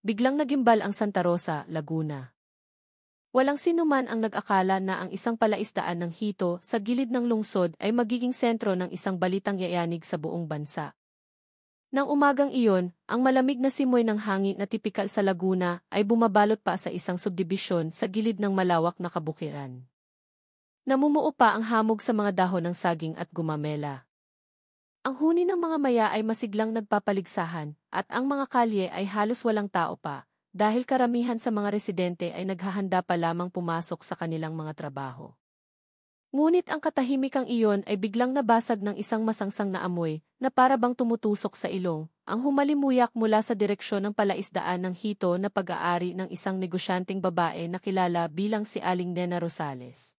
Biglang nagimbal ang Santa Rosa, Laguna. Walang sinuman ang nag-akala na ang isang palaisdaan ng hito sa gilid ng lungsod ay magiging sentro ng isang balitang yayanig sa buong bansa. Nang umagang iyon, ang malamig na simoy ng hangin na tipikal sa Laguna ay bumabalot pa sa isang subdibisyon sa gilid ng malawak na kabukiran. Namumuo pa ang hamog sa mga dahon ng saging at gumamela. Ang huni ng mga maya ay masiglang nagpapaligsahan, at ang mga kalye ay halos walang tao pa, dahil karamihan sa mga residente ay naghahanda pa lamang pumasok sa kanilang mga trabaho. Ngunit ang katahimikang iyon ay biglang nabasag ng isang masangsang na amoy, na para bang tumutusok sa ilong, ang humalimuyak mula sa direksyon ng palaisdaan ng hito na pag-aari ng isang negosyanteng babae na kilala bilang si Aling Nena Rosales.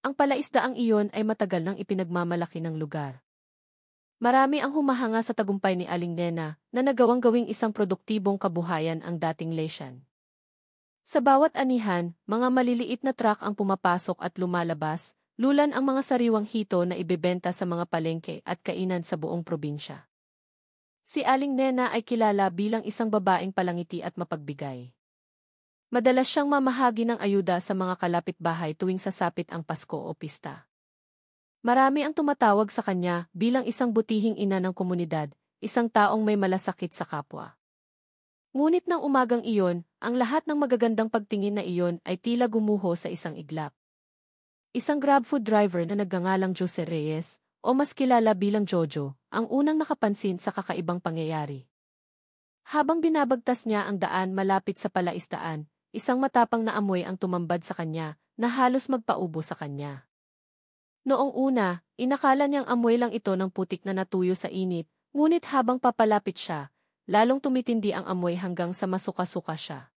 Ang palaisdaang iyon ay matagal nang ipinagmamalaki ng lugar. Marami ang humahanga sa tagumpay ni Aling Nena na nagawang gawing isang produktibong kabuhayan ang dating Leshan. Sa bawat anihan, mga maliliit na truck ang pumapasok at lumalabas, lulan ang mga sariwang hito na ibebenta sa mga palengke at kainan sa buong probinsya. Si Aling Nena ay kilala bilang isang babaeng palangiti at mapagbigay. Madalas siyang mamahagi ng ayuda sa mga kalapitbahay tuwing sasapit ang Pasko o pista. Marami ang tumatawag sa kanya bilang isang butihing ina ng komunidad, isang taong may malasakit sa kapwa. Ngunit nang umagang iyon, ang lahat ng magagandang pagtingin na iyon ay tila gumuho sa isang iglap. Isang GrabFood driver na nagngangalang Jose Reyes, o mas kilala bilang Jojo, ang unang nakapansin sa kakaibang pangyayari. Habang binabagtas niya ang daan malapit sa palaisdaan, isang matapang na amoy ang tumambad sa kanya, na halos magpaubo sa kanya. Noong una, inakala niyang amoy lang ito ng putik na natuyo sa init, ngunit habang papalapit siya, lalong tumitindi ang amoy hanggang sa masuka-suka siya.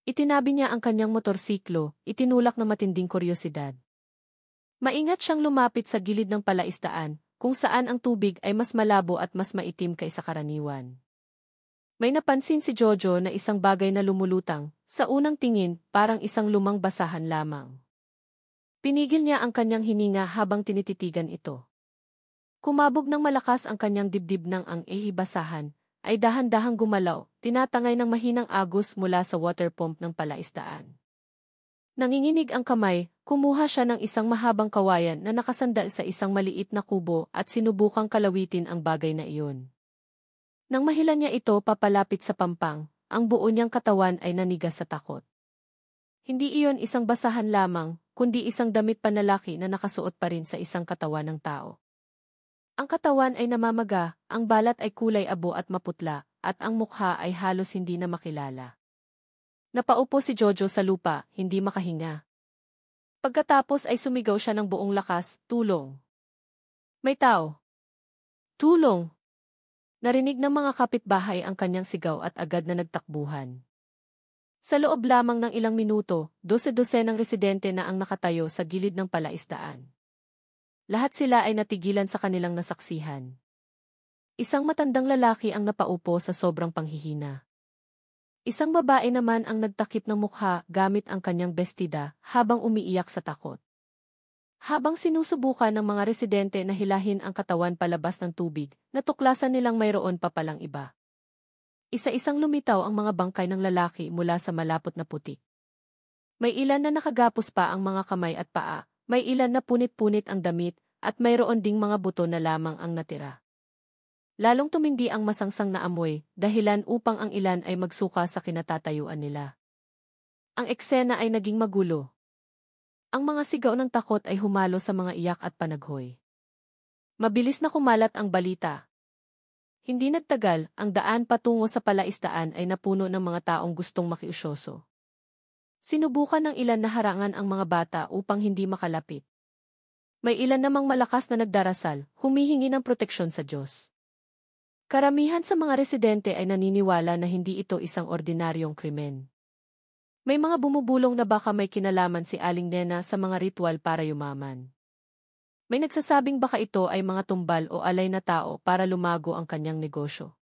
Itinabi niya ang kanyang motorsiklo, itinulak na matinding kuryosidad. Maingat siyang lumapit sa gilid ng palaisdaan, kung saan ang tubig ay mas malabo at mas maitim kaysa karaniwan. May napansin si Jojo na isang bagay na lumulutang, sa unang tingin, parang isang lumang basahan lamang. Pinigil niya ang kanyang hininga habang tinititigan ito. Kumabog ng malakas ang kanyang dibdib nang ang basahan ay dahan-dahang gumalaw, tinatangay ng mahinang agos mula sa water pump ng palaisdaan. Nanginginig ang kamay, kumuha siya ng isang mahabang kawayan na nakasandal sa isang maliit na kubo at sinubukang kalawitin ang bagay na iyon. Nang mahilan niya ito papalapit sa pampang, ang buo niyang katawan ay nanigas sa takot. Hindi iyon isang basahan lamang, kundi isang damit panlalaki na nakasuot pa rin sa isang katawan ng tao. Ang katawan ay namamaga, ang balat ay kulay abo at maputla, at ang mukha ay halos hindi na makilala. Napaupo si Jojo sa lupa, hindi makahinga. Pagkatapos ay sumigaw siya ng buong lakas, "Tulong! May tao! Tulong!" Narinig ng mga kapitbahay ang kanyang sigaw at agad na nagtakbuhan. Sa loob lamang ng ilang minuto, 12 ng residente na ang nakatayo sa gilid ng palaisdaan. Lahat sila ay natigilan sa kanilang nasaksihan. Isang matandang lalaki ang napaupo sa sobrang panghihina. Isang babae naman ang nagtakip ng mukha gamit ang kanyang bestida habang umiiyak sa takot. Habang sinusubukan ng mga residente na hilahin ang katawan palabas ng tubig, natuklasan nilang mayroon pa palang iba. Isa-isang lumitaw ang mga bangkay ng lalaki mula sa malapot na putik. May ilan na nakagapos pa ang mga kamay at paa, may ilan na punit-punit ang damit, at mayroon ding mga buto na lamang ang natira. Lalong tumindi ang masangsang na amoy, dahilan upang ang ilan ay magsuka sa kinatatayuan nila. Ang eksena ay naging magulo. Ang mga sigaw ng takot ay humalo sa mga iyak at panaghoy. Mabilis na kumalat ang balita. Hindi nagtagal, ang daan patungo sa palaisdaan ay napuno ng mga taong gustong makiusyoso. Sinubukan ng ilan na harangan ang mga bata upang hindi makalapit. May ilan namang malakas na nagdarasal, humihingi ng proteksyon sa Diyos. Karamihan sa mga residente ay naniniwala na hindi ito isang ordinaryong krimen. May mga bumubulong na baka may kinalaman si Aling Nena sa mga ritual para yumaman. May nagsasabing baka ito ay mga tumbal o alay na tao para lumago ang kanyang negosyo.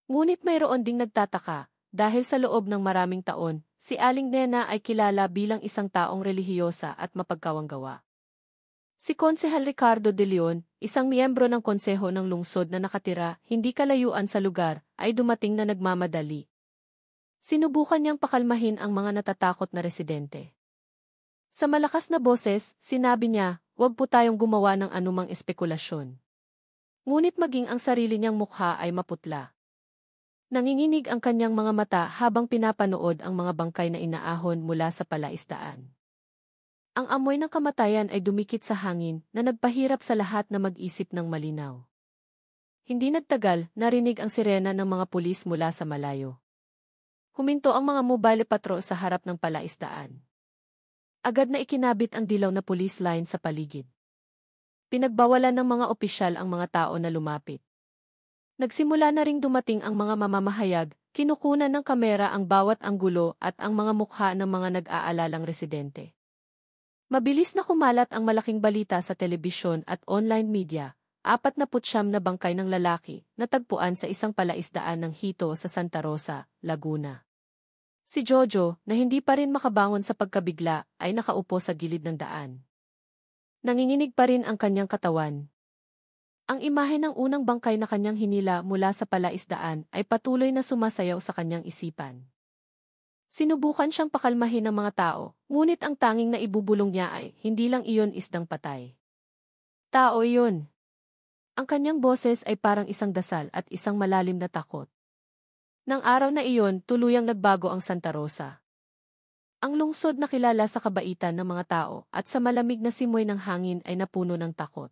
Ngunit mayroon ding nagtataka, dahil sa loob ng maraming taon, si Aling Nena ay kilala bilang isang taong relihiyosa at mapagkawanggawa. Si Konsehal Ricardo de Leon, isang miyembro ng konseho ng lungsod na nakatira hindi kalayuan sa lugar, ay dumating na nagmamadali. Sinubukan niyang pakalmahin ang mga natatakot na residente. Sa malakas na boses, sinabi niya, "Huwag po tayong gumawa ng anumang espekulasyon." Ngunit maging ang sarili niyang mukha ay maputla. Nanginginig ang kanyang mga mata habang pinapanood ang mga bangkay na inaahon mula sa palaisdaan. Ang amoy ng kamatayan ay dumikit sa hangin na nagpahirap sa lahat na mag-isip ng malinaw. Hindi nagtagal, narinig ang sirena ng mga pulis mula sa malayo. Huminto ang mga mobile patrol sa harap ng palaisdaan. Agad na ikinabit ang dilaw na police line sa paligid. Pinagbawalan ng mga opisyal ang mga tao na lumapit. Nagsimula na ring dumating ang mga mamamahayag, kinukunan ng kamera ang bawat anggulo at ang mga mukha ng mga nag-aalalang residente. Mabilis na kumalat ang malaking balita sa telebisyon at online media, 49 na bangkay ng lalaki, natagpuan sa isang palaisdaan ng Hito sa Santa Rosa, Laguna. Si Jojo, na hindi pa rin makabangon sa pagkabigla, ay nakaupo sa gilid ng daan. Nanginginig pa rin ang kanyang katawan. Ang imahe ng unang bangkay na kanyang hinila mula sa palaisdaan ay patuloy na sumasayaw sa kanyang isipan. Sinubukan siyang pakalmahin ng mga tao, ngunit ang tanging na ibubulong niya ay, hindi lang iyon isdang patay. Tao iyon. Ang kanyang boses ay parang isang dasal at isang malalim na takot. Nang araw na iyon, tuluyang nagbago ang Santa Rosa. Ang lungsod na kilala sa kabaitan ng mga tao at sa malamig na simoy ng hangin ay napuno ng takot.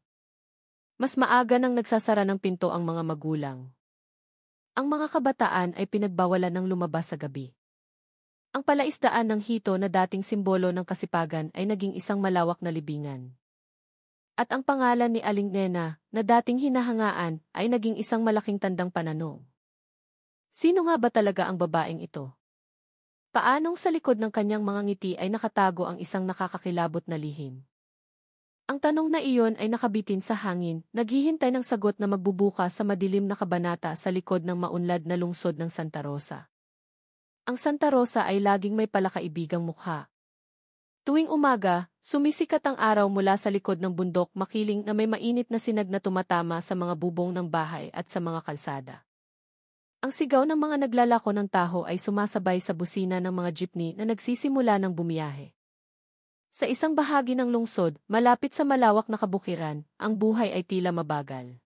Mas maaga nang nagsasara ng pinto ang mga magulang. Ang mga kabataan ay pinagbawalan ng lumabas sa gabi. Ang palaisdaan ng Hito na dating simbolo ng kasipagan ay naging isang malawak na libingan. At ang pangalan ni Aling Nena, na dating hinahangaan, ay naging isang malaking tandang pananong. Sino nga ba talaga ang babaeng ito? Paanong sa likod ng kanyang mga ngiti ay nakatago ang isang nakakakilabot na lihim? Ang tanong na iyon ay nakabitin sa hangin, naghihintay ng sagot na magbubuka sa madilim na kabanata sa likod ng maunlad na lungsod ng Santa Rosa. Ang Santa Rosa ay laging may palakaibigang mukha. Tuwing umaga, sumisikat ang araw mula sa likod ng bundok makiling na may mainit na sinag na tumatama sa mga bubong ng bahay at sa mga kalsada. Ang sigaw ng mga naglalako ng taho ay sumasabay sa busina ng mga jeepney na nagsisimula ng bumiyahe. Sa isang bahagi ng lungsod, malapit sa malawak na kabukiran, ang buhay ay tila mabagal.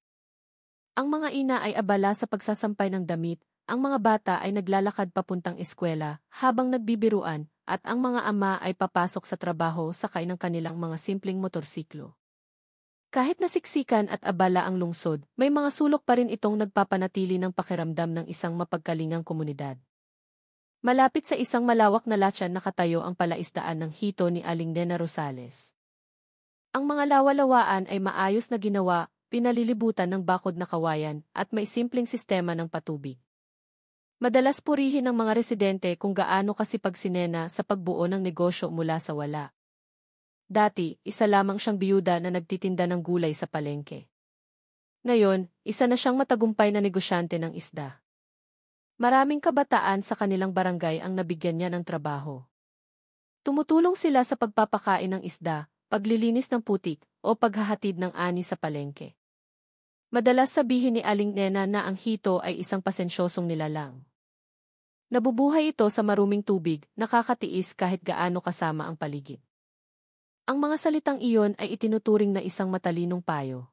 Ang mga ina ay abala sa pagsasampay ng damit, ang mga bata ay naglalakad papuntang eskwela habang nagbibiruan, at ang mga ama ay papasok sa trabaho sakay ng kanilang mga simpleng motorsiklo. Kahit nasiksikan at abala ang lungsod, may mga sulok pa rin itong nagpapanatili ng pakiramdam ng isang mapagkalingang komunidad. Malapit sa isang malawak na latyan nakatayo ang palaisdaan ng Hito ni Aling Nena Rosales. Ang mga lawalawaan ay maayos na ginawa, pinalilibutan ng bakod na kawayan, at may simpleng sistema ng patubig. Madalas purihin ng mga residente kung gaano kasipag si Nena sa pagbuo ng negosyo mula sa wala. Dati, isa lamang siyang biyuda na nagtitinda ng gulay sa palengke. Ngayon, isa na siyang matagumpay na negosyante ng isda. Maraming kabataan sa kanilang barangay ang nabigyan niya ng trabaho. Tumutulong sila sa pagpapakain ng isda, paglilinis ng putik, o paghahatid ng ani sa palengke. Madalas sabihin ni Aling Nena na ang Hito ay isang pasensyosong nilalang. Nabubuhay ito sa maruming tubig, nakakatiis kahit gaano kasama ang paligid. Ang mga salitang iyon ay itinuturing na isang matalinong payo.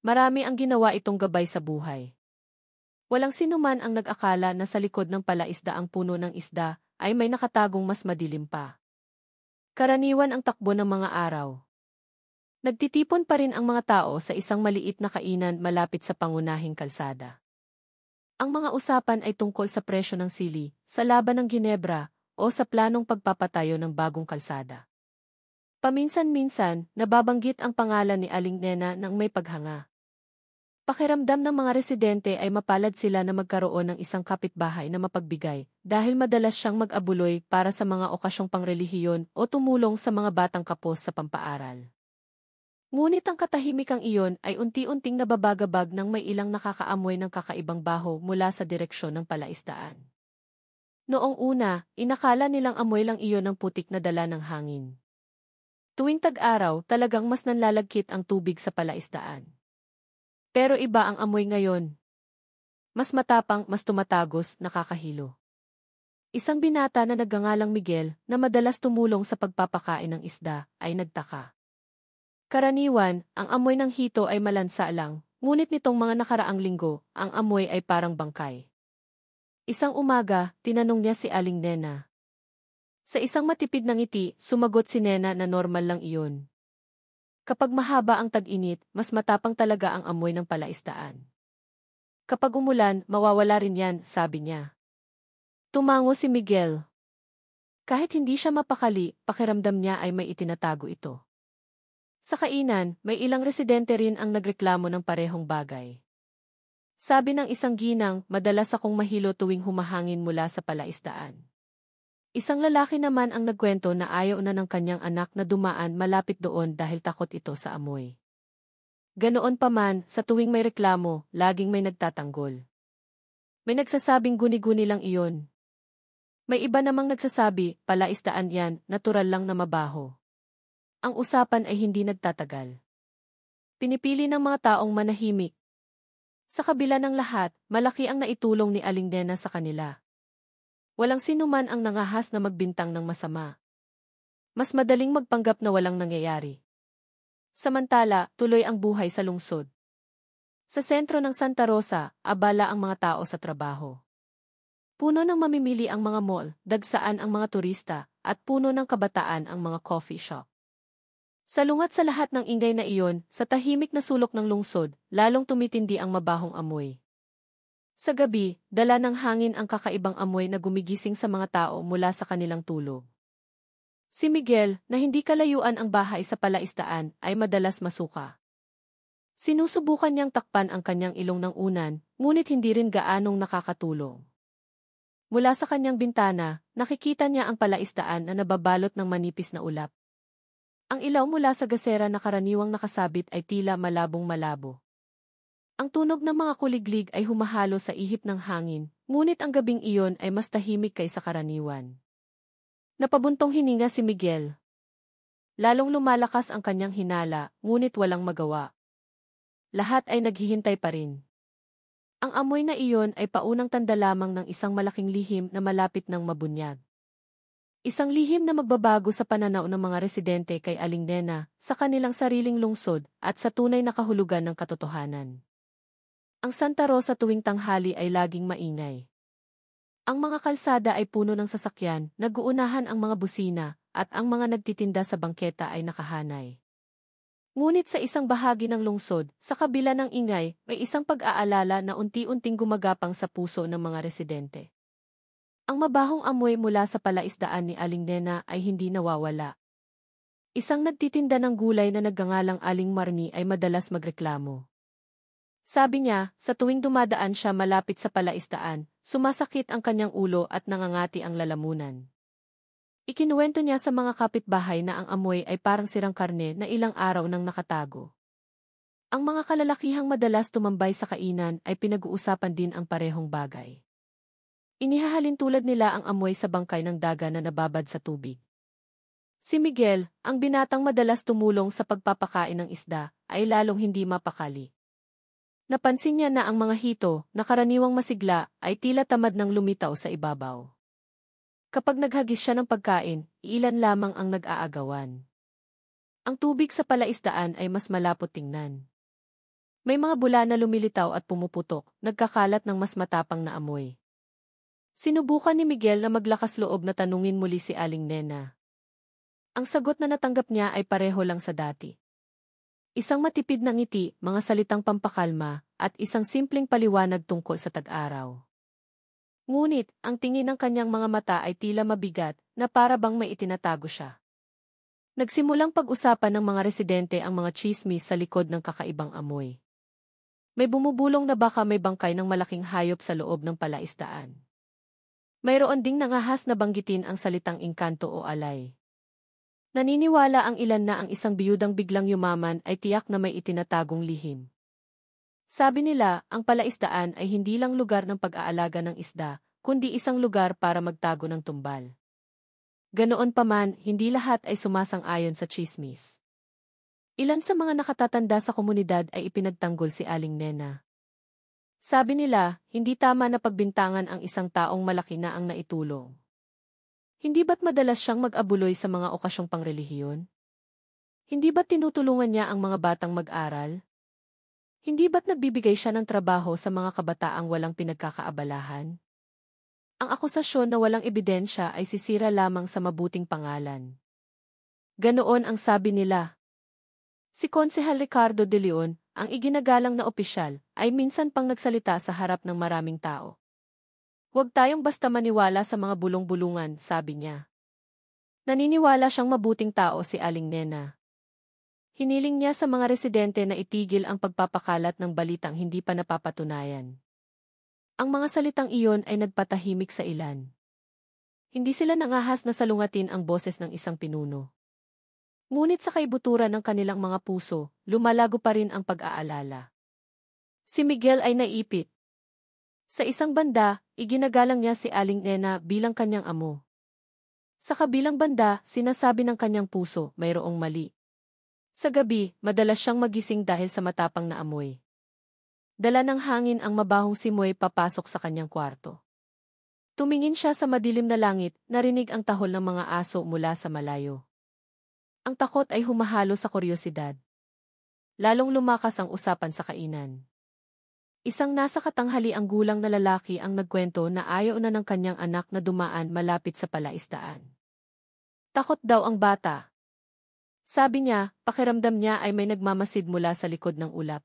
Marami ang ginawa itong gabay sa buhay. Walang sinuman ang nag-akala na sa likod ng palaisdaang puno ng isda ay may nakatagong mas madilim pa. Karaniwan ang takbo ng mga araw. Nagtitipon pa rin ang mga tao sa isang maliit na kainan malapit sa pangunahing kalsada. Ang mga usapan ay tungkol sa presyo ng sili, sa laban ng Ginebra, o sa planong pagpapatayo ng bagong kalsada. Paminsan-minsan, nababanggit ang pangalan ni Aling Nena nang may paghanga. Pakiramdam ng mga residente ay mapalad sila na magkaroon ng isang kapitbahay na mapagbigay dahil madalas siyang mag-abuloy para sa mga okasyong pangrelihiyon o tumulong sa mga batang kapos sa pampaaral. Ngunit ang katahimikang iyon ay unti-unting nababagabag ng may ilang nakakaamoy ng kakaibang baho mula sa direksyon ng palaisdaan. Noong una, inakala nilang amoy lang iyon ng putik na dala ng hangin. Tuwing tag-araw, talagang mas nanlalagkit ang tubig sa palaisdaan. Pero iba ang amoy ngayon. Mas matapang, mas tumatagos, nakakahilo. Isang binata na nagngangalang Miguel na madalas tumulong sa pagpapakain ng isda ay nagtaka. Karaniwan, ang amoy ng hito ay malansa lang, ngunit nitong mga nakaraang linggo, ang amoy ay parang bangkay. Isang umaga, tinanong niya si Aling Nena. Sa isang matipid na ngiti, sumagot si Nena na normal lang iyon. Kapag mahaba ang tag-init, mas matapang talaga ang amoy ng palaisdaan. Kapag umulan, mawawala rin yan, sabi niya. Tumango si Miguel. Kahit hindi siya mapakali, pakiramdam niya ay may itinatago ito. Sa kainan, may ilang residente rin ang nagreklamo ng parehong bagay. Sabi ng isang ginang, madalas akong mahilo tuwing humahangin mula sa palaisdaan. Isang lalaki naman ang nagkwento na ayaw na ng kanyang anak na dumaan malapit doon dahil takot ito sa amoy. Ganoon pa man, sa tuwing may reklamo, laging may nagtatanggol. May nagsasabing guni-guni lang iyon. May iba namang nagsasabi, palaisdaan yan, natural lang na mabaho. Ang usapan ay hindi nagtatagal. Pinipili ng mga taong manahimik. Sa kabila ng lahat, malaki ang naitulong ni Aling Nena sa kanila. Walang sinuman ang nangahas na magbintang ng masama. Mas madaling magpanggap na walang nangyayari. Samantala, tuloy ang buhay sa lungsod. Sa sentro ng Santa Rosa, abala ang mga tao sa trabaho. Puno ng mamimili ang mga mall, dagsaan ang mga turista, at puno ng kabataan ang mga coffee shop. Salungat sa lahat ng ingay na iyon, sa tahimik na sulok ng lungsod, lalong tumitindi ang mabahong amoy. Sa gabi, dala ng hangin ang kakaibang amoy na gumigising sa mga tao mula sa kanilang tulog. Si Miguel, na hindi kalayuan ang bahay sa palaisdaan, ay madalas masuka. Sinusubukan niyang takpan ang kanyang ilong ng unan, ngunit hindi rin gaanong nakakatulong. Mula sa kanyang bintana, nakikita niya ang palaisdaan na nababalot ng manipis na ulap. Ang ilaw mula sa gasera na karaniwang nakasabit ay tila malabong-malabo. Ang tunog ng mga kuliglig ay humahalo sa ihip ng hangin, ngunit ang gabing iyon ay mas tahimik kaysa karaniwan. Napabuntong hininga si Miguel. Lalong lumalakas ang kanyang hinala, ngunit walang magawa. Lahat ay naghihintay pa rin. Ang amoy na iyon ay paunang tanda lamang ng isang malaking lihim na malapit ng mabunyag. Isang lihim na magbabago sa pananaw ng mga residente kay Aling Nena, sa kanilang sariling lungsod, at sa tunay na kahulugan ng katotohanan. Ang Santa Rosa tuwing tanghali ay laging maingay. Ang mga kalsada ay puno ng sasakyan, nag-uunahan ang mga busina, at ang mga nagtitinda sa bangketa ay nakahanay. Ngunit sa isang bahagi ng lungsod, sa kabila ng ingay, may isang pag-aalala na unti-unting gumagapang sa puso ng mga residente. Ang mabahong amoy mula sa palaisdaan ni Aling Nena ay hindi nawawala. Isang nagtitinda ng gulay na nagngangalang Aling Marni ay madalas magreklamo. Sabi niya, sa tuwing dumadaan siya malapit sa palaisdaan, sumasakit ang kanyang ulo at nangangati ang lalamunan. Ikinuwento niya sa mga kapitbahay na ang amoy ay parang sirang karne na ilang araw nang nakatago. Ang mga kalalakihang madalas tumambay sa kainan ay pinag-uusapan din ang parehong bagay. Inihahalin tulad nila ang amoy sa bangkay ng daga na nababad sa tubig. Si Miguel, ang binatang madalas tumulong sa pagpapakain ng isda, ay lalong hindi mapakali. Napansin niya na ang mga hito, na karaniwang masigla, ay tila tamad ng lumitaw sa ibabaw. Kapag naghagis siya ng pagkain, ilan lamang ang nag-aagawan. Ang tubig sa palaisdaan ay mas malapot tingnan. May mga bula na lumilitaw at pumuputok, nagkakalat ng mas matapang na amoy. Sinubukan ni Miguel na maglakas loob na tanungin muli si Aling Nena. Ang sagot na natanggap niya ay pareho lang sa dati. Isang matipid na ngiti, mga salitang pampakalma, at isang simpleng paliwanag tungkol sa tag-araw. Ngunit, ang tingin ng kanyang mga mata ay tila mabigat, na para bang may itinatago siya. Nagsimulang pag-usapan ng mga residente ang mga tsismis sa likod ng kakaibang amoy. May bumubulong na baka may bangkay ng malaking hayop sa loob ng palaisdaan. Mayroon ding nangahas na banggitin ang salitang engkanto o alay. Naniniwala ang ilan na ang isang biyudang biglang yumaman ay tiyak na may itinatagong lihim. Sabi nila, ang palaisdaan ay hindi lang lugar ng pag-aalaga ng isda, kundi isang lugar para magtago ng tumbal. Ganoon pa man, hindi lahat ay sumasang-ayon sa tsismis. Ilan sa mga nakatatanda sa komunidad ay ipinagtanggol si Aling Nena. Sabi nila, hindi tama na pagbintangan ang isang taong malaki na ang naitulong. Hindi ba't madalas siyang mag-abuloy sa mga okasyong pangrelihiyon? Hindi ba't tinutulungan niya ang mga batang mag-aral? Hindi ba't nagbibigay siya ng trabaho sa mga kabataang walang pinagkakaabalahan? Ang akusasyon na walang ebidensya ay sisira lamang sa mabuting pangalan. Ganoon ang sabi nila. Si Konsehal Ricardo de Leon, ang iginagalang na opisyal, ay minsan pang nagsalita sa harap ng maraming tao. Huwag tayong basta maniwala sa mga bulong-bulungan, sabi niya. Naniniwala siyang mabuting tao si Aling Nena. Hiniling niya sa mga residente na itigil ang pagpapakalat ng balitang hindi pa napapatunayan. Ang mga salitang iyon ay nagpatahimik sa ilan. Hindi sila nangahas na salungatin ang boses ng isang pinuno. Ngunit sa kaibuturan ng kanilang mga puso, lumalago pa rin ang pag-aalala. Si Miguel ay naipit. Sa isang banda, iginagalang niya si Aling Nena bilang kanyang amo. Sa kabilang banda, sinasabi ng kanyang puso, mayroong mali. Sa gabi, madalas siyang magising dahil sa matapang na amoy. Dala ng hangin ang mabahong simoy papasok sa kanyang kwarto. Tumingin siya sa madilim na langit, narinig ang tahol ng mga aso mula sa malayo. Ang takot ay humahalo sa kuryosidad. Lalong lumakas ang usapan sa kainan. Isang nasa katanghaliang gulang na lalaki ang nagkwento na ayaw na ng kanyang anak na dumaan malapit sa palaisdaan. Takot daw ang bata. Sabi niya, pakiramdam niya ay may nagmamasid mula sa likod ng ulap.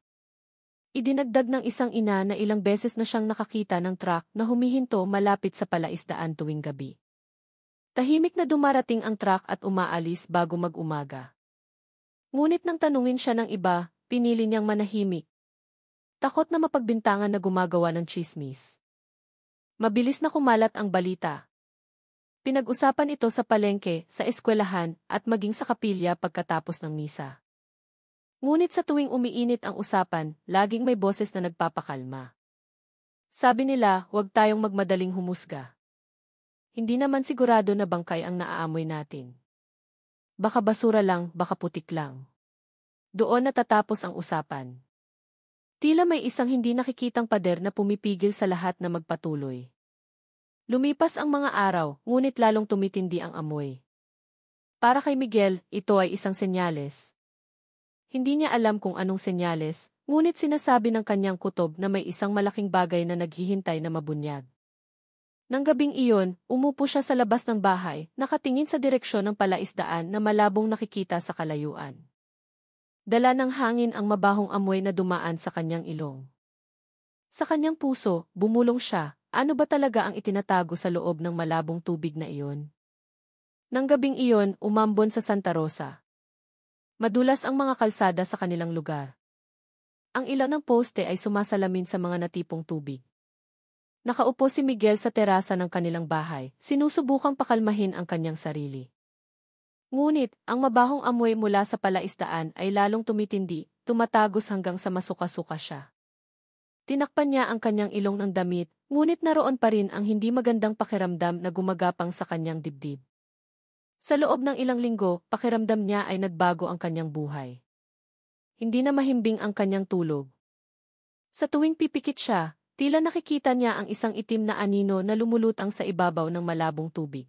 Idinagdag ng isang ina na ilang beses na siyang nakakita ng truck na humihinto malapit sa palaisdaan tuwing gabi. Tahimik na dumarating ang truck at umaalis bago mag-umaga. Ngunit nang tanungin siya ng iba, pinili niyang manahimik. Takot na mapagbintangan na gumagawa ng tsismis. Mabilis na kumalat ang balita. Pinag-usapan ito sa palengke, sa eskwelahan, at maging sa kapilya pagkatapos ng misa. Ngunit sa tuwing umiinit ang usapan, laging may boses na nagpapakalma. Sabi nila, huwag tayong magmadaling humusga. Hindi naman sigurado na bangkay ang naaamoy natin. Baka basura lang, baka putik lang. Doon natatapos ang usapan. Tila may isang hindi nakikitang pader na pumipigil sa lahat na magpatuloy. Lumipas ang mga araw, ngunit lalong tumitindi ang amoy. Para kay Miguel, ito ay isang senyales. Hindi niya alam kung anong senyales, ngunit sinasabi ng kanyang kutob na may isang malaking bagay na naghihintay na mabunyag. Nang gabing iyon, umupo siya sa labas ng bahay, nakatingin sa direksyon ng palaisdaan na malabong nakikita sa kalayuan. Dala ng hangin ang mabahong amoy na dumaan sa kanyang ilong. Sa kanyang puso, bumulong siya. Ano ba talaga ang itinatago sa loob ng malabong tubig na iyon? Nang gabing iyon, umambon sa Santa Rosa. Madulas ang mga kalsada sa kanilang lugar. Ang ilaw ng poste ay sumasalamin sa mga natipong tubig. Nakaupo si Miguel sa terasa ng kanilang bahay, sinusubukang pakalmahin ang kanyang sarili. Ngunit, ang mabahong amoy mula sa palaisdaan ay lalong tumitindi, tumatagos hanggang sa masuka-suka siya. Tinakpan niya ang kanyang ilong ng damit, ngunit naroon pa rin ang hindi magandang pakiramdam na gumagapang sa kanyang dibdib. Sa loob ng ilang linggo, pakiramdam niya ay nagbago ang kanyang buhay. Hindi na mahimbing ang kanyang tulog. Sa tuwing pipikit siya, tila nakikita niya ang isang itim na anino na lumulutang sa ibabaw ng malabong tubig.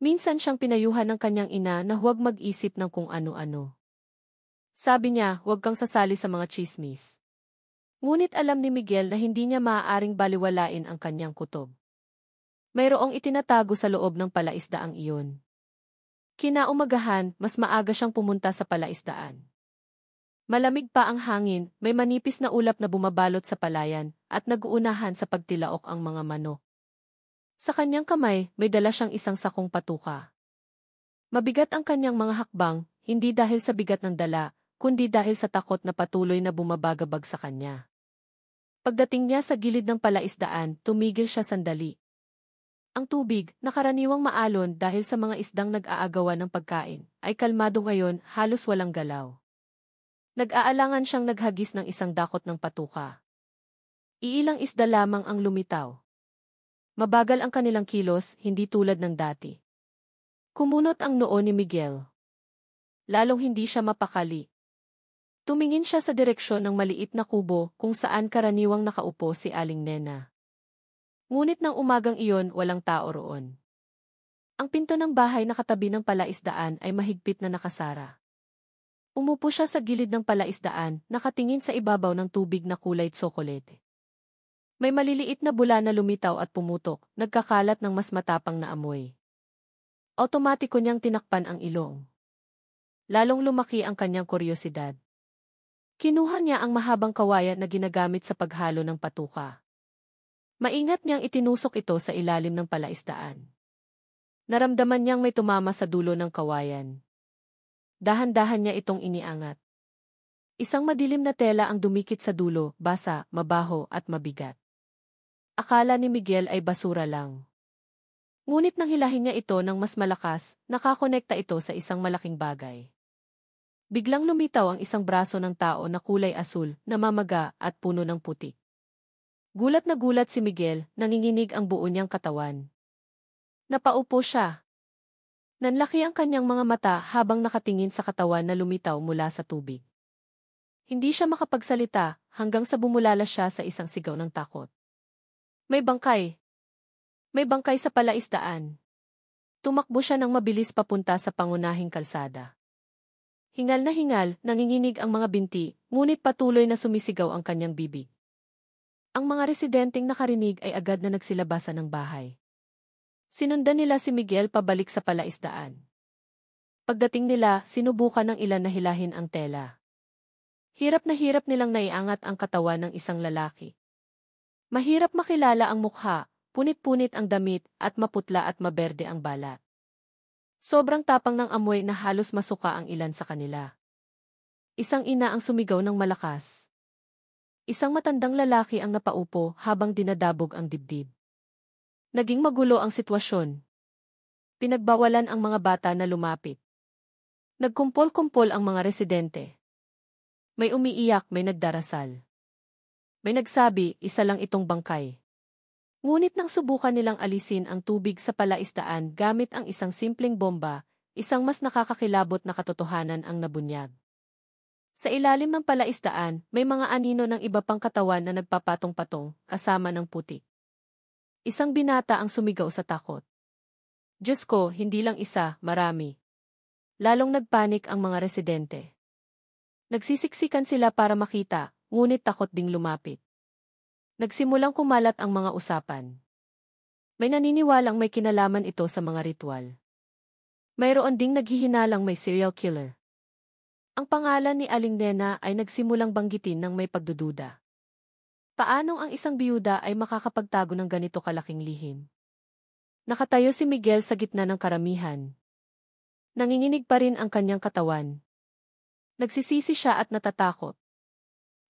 Minsan siyang pinayuhan ng kanyang ina na huwag mag-isip ng kung ano-ano. Sabi niya, huwag kang sasali sa mga tsismis. Ngunit alam ni Miguel na hindi niya maaaring baliwalain ang kanyang kutob. Mayroong itinatago sa loob ng palaisdaang iyon. Kinaumagahan, mas maaga siyang pumunta sa palaisdaan. Malamig pa ang hangin, may manipis na ulap na bumabalot sa palayan, at nag-uunahan sa pagtilaok ang mga manok. Sa kanyang kamay, may dala siyang isang sakong patuka. Mabigat ang kanyang mga hakbang, hindi dahil sa bigat ng dala, kundi dahil sa takot na patuloy na bumabagabag sa kanya. Pagdating niya sa gilid ng palaisdaan, tumigil siya sandali. Ang tubig, na karaniwang maalon dahil sa mga isdang nag-aagawan ng pagkain, ay kalmado ngayon, halos walang galaw. Nag-aalangan siyang naghagis ng isang dakot ng patuka. Iilang isda lamang ang lumitaw. Mabagal ang kanilang kilos, hindi tulad ng dati. Kumunot ang noo ni Miguel. Lalong hindi siya mapakali. Tumingin siya sa direksyon ng maliit na kubo kung saan karaniwang nakaupo si Aling Nena. Ngunit nang umagang iyon, walang tao roon. Ang pinto ng bahay na katabi ng palaisdaan ay mahigpit na nakasara. Umupo siya sa gilid ng palaisdaan, nakatingin sa ibabaw ng tubig na kulay tsokolete. May maliliit na bula na lumitaw at pumutok, nagkakalat ng mas matapang na amoy. Otomatiko niyang tinakpan ang ilong. Lalong lumaki ang kanyang kuryosidad. Kinuha niya ang mahabang kawayan na ginagamit sa paghalo ng patuka. Maingat niyang itinusok ito sa ilalim ng palaisdaan. Naramdaman niyang may tumama sa dulo ng kawayan. Dahan-dahan niya itong iniangat. Isang madilim na tela ang dumikit sa dulo, basa, mabaho at mabigat. Akala ni Miguel ay basura lang. Ngunit nang hilahin niya ito ng mas malakas, nakakonekta ito sa isang malaking bagay. Biglang lumitaw ang isang braso ng tao na kulay asul, namamaga at puno ng putik. Gulat na gulat si Miguel, nanginginig ang buo niyang katawan. Napaupo siya. Nanlaki ang kanyang mga mata habang nakatingin sa katawan na lumitaw mula sa tubig. Hindi siya makapagsalita hanggang sa bumulala siya sa isang sigaw ng takot. May bangkay! May bangkay sa palaisdaan. Tumakbo siya ng mabilis papunta sa pangunahing kalsada. Hingal na hingal, nanginginig ang mga binti, ngunit patuloy na sumisigaw ang kanyang bibig. Ang mga residenteng nakarinig ay agad na nagsilabasan ng bahay. Sinundan nila si Miguel pabalik sa palaisdaan. Pagdating nila, sinubukan ng ilan na hilahin ang tela. Hirap nilang naiangat ang katawan ng isang lalaki. Mahirap makilala ang mukha, punit-punit ang damit at maputla at maberde ang balat. Sobrang tapang ng amoy na halos masuka ang ilan sa kanila. Isang ina ang sumigaw ng malakas. Isang matandang lalaki ang napaupo habang dinadabog ang dibdib. Naging magulo ang sitwasyon. Pinagbawalan ang mga bata na lumapit. Nagkumpol-kumpol ang mga residente. May umiiyak, may nagdarasal. May nagsabi, isa lang itong bangkay. Ngunit nang subukan nilang alisin ang tubig sa palaisdaan gamit ang isang simpleng bomba, isang mas nakakakilabot na katotohanan ang nabunyag. Sa ilalim ng palaisdaan, may mga anino ng iba pang katawan na nagpapatong-patong, kasama ng putik. Isang binata ang sumigaw sa takot. Diyos ko, hindi lang isa, marami. Lalong nagpanik ang mga residente. Nagsisiksikan sila para makita, ngunit takot ding lumapit. Nagsimulang kumalat ang mga usapan. May naniniwalang may kinalaman ito sa mga ritual. Mayroon ding naghihinalang may serial killer. Ang pangalan ni Aling Nena ay nagsimulang banggitin ng may pagdududa. Paanong ang isang biyuda ay makakapagtago ng ganito kalaking lihim? Nakatayo si Miguel sa gitna ng karamihan. Nanginginig pa rin ang kanyang katawan. Nagsisisi siya at natatakot.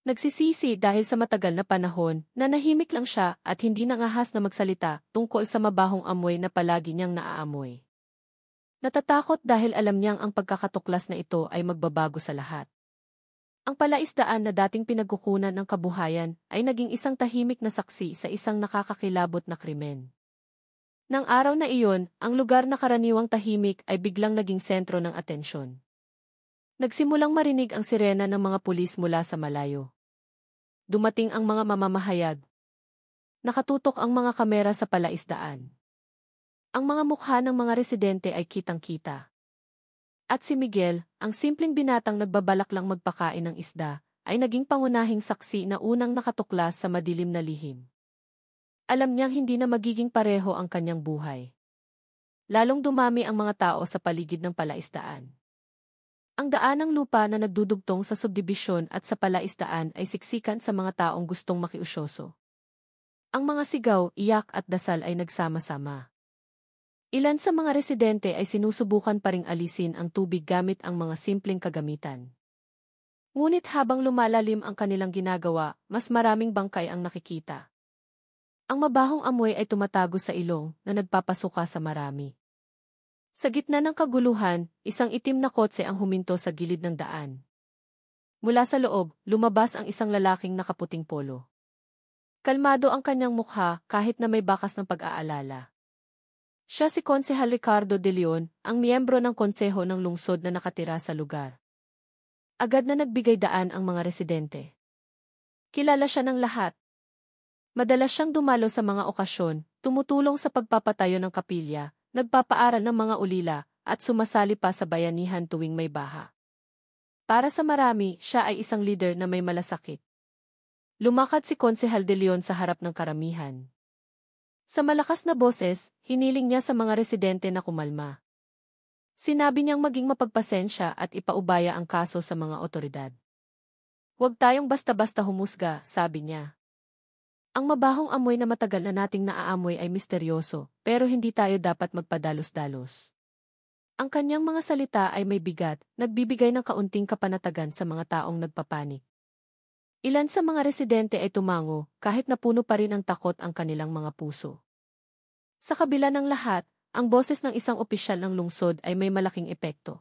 Nagsisisi dahil sa matagal na panahon, nanahimik lang siya at hindi nangahas na magsalita tungkol sa mabahong amoy na palagi niyang naaamoy. Natatakot dahil alam niyang ang pagkakatuklas na ito ay magbabago sa lahat. Ang palaisdaan na dating pinagkukunan ng kabuhayan ay naging isang tahimik na saksi sa isang nakakakilabot na krimen. Nang araw na iyon, ang lugar na karaniwang tahimik ay biglang naging sentro ng atensyon. Nagsimulang marinig ang sirena ng mga pulis mula sa malayo. Dumating ang mga mamamahayag. Nakatutok ang mga kamera sa palaisdaan. Ang mga mukha ng mga residente ay kitang-kita. At si Miguel, ang simpleng binatang nagbabalak lang magpakain ng isda, ay naging pangunahing saksi na unang nakatuklas sa madilim na lihim. Alam niyang hindi na magiging pareho ang kanyang buhay. Lalong dumami ang mga tao sa paligid ng palaisdaan. Ang daanang lupa na nagdudugtong sa subdibisyon at sa palaisdaan ay siksikan sa mga taong gustong makiusyoso. Ang mga sigaw, iyak at dasal ay nagsama-sama. Ilan sa mga residente ay sinusubukan pa ring alisin ang tubig gamit ang mga simpleng kagamitan. Ngunit habang lumalalim ang kanilang ginagawa, mas maraming bangkay ang nakikita. Ang mabahong amoy ay tumatago sa ilong na nagpapasuka sa marami. Sa gitna ng kaguluhan, isang itim na kotse ang huminto sa gilid ng daan. Mula sa loob, lumabas ang isang lalaking nakaputing polo. Kalmado ang kanyang mukha kahit na may bakas ng pag-aalala. Siya si Konsehal Ricardo de Leon, ang miyembro ng konseho ng lungsod na nakatira sa lugar. Agad na nagbigay daan ang mga residente. Kilala siya ng lahat. Madalas siyang dumalo sa mga okasyon, tumutulong sa pagpapatayo ng kapilya, nagpapaaral ng mga ulila, at sumasali pa sa bayanihan tuwing may baha. Para sa marami, siya ay isang leader na may malasakit. Lumakad si Konsehal De Leon sa harap ng karamihan. Sa malakas na boses, hiniling niya sa mga residente na kumalma. Sinabi niyang maging mapagpasensya at ipaubaya ang kaso sa mga otoridad. Huwag tayong basta-basta humusga, sabi niya. Ang mabahong amoy na matagal na nating naaamoy ay misteryoso, pero hindi tayo dapat magpadalos-dalos. Ang kanyang mga salita ay may bigat, nagbibigay ng kaunting kapanatagan sa mga taong nagpapanik. Ilan sa mga residente ay tumango, kahit napuno pa rin ang takot ang kanilang mga puso. Sa kabila ng lahat, ang boses ng isang opisyal ng lungsod ay may malaking epekto.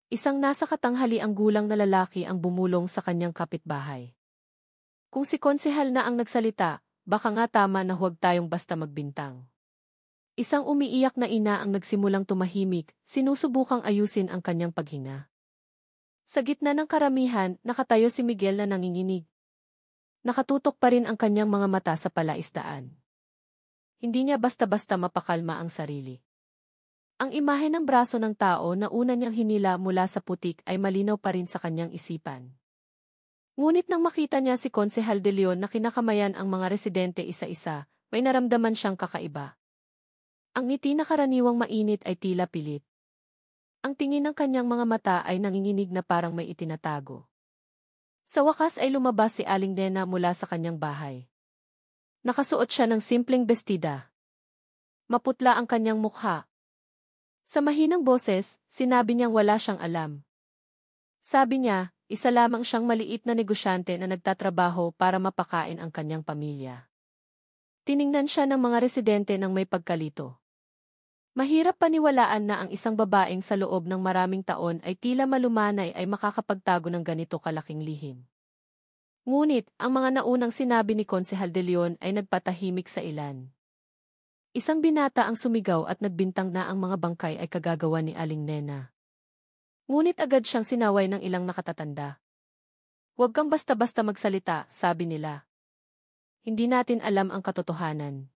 Isang nasa katanghaliang gulang na lalaki ang bumulong sa kanyang kapitbahay. Kung si konsehal na ang nagsalita, baka nga tama na huwag tayong basta magbintang. Isang umiiyak na ina ang nagsimulang tumahimik, sinusubukang ayusin ang kanyang paghinga. Sa gitna ng karamihan, nakatayo si Miguel na nanginginig. Nakatutok pa rin ang kanyang mga mata sa palaisdaan. Hindi niya basta-basta mapakalma ang sarili. Ang imahe ng braso ng tao na una niyang hinila mula sa putik ay malinaw pa rin sa kanyang isipan. Ngunit nang makita niya si Konsehal De Leon na kinakamayan ang mga residente isa-isa, may naramdaman siyang kakaiba. Ang ngiti na karaniwang mainit ay tila pilit. Ang tingin ng kanyang mga mata ay nanginginig na parang may itinatago. Sa wakas ay lumabas si Aling Nena mula sa kanyang bahay. Nakasuot siya ng simpleng bestida. Maputla ang kanyang mukha. Sa mahinang boses, sinabi niyang wala siyang alam. Sabi niya, isa lamang siyang maliit na negosyante na nagtatrabaho para mapakain ang kanyang pamilya. Tiningnan siya ng mga residente ng may pagkalito. Mahirap paniwalaan na ang isang babaeng sa loob ng maraming taon ay tila malumanay ay makakapagtago ng ganito kalaking lihim. Ngunit, ang mga naunang sinabi ni Konsehal De Leon ay nagpatahimik sa ilan. Isang binata ang sumigaw at nagbintang na ang mga bangkay ay kagagawa ni Aling Nena. Ngunit agad siyang sinaway ng ilang nakatatanda. Huwag kang basta-basta magsalita, sabi nila. Hindi natin alam ang katotohanan.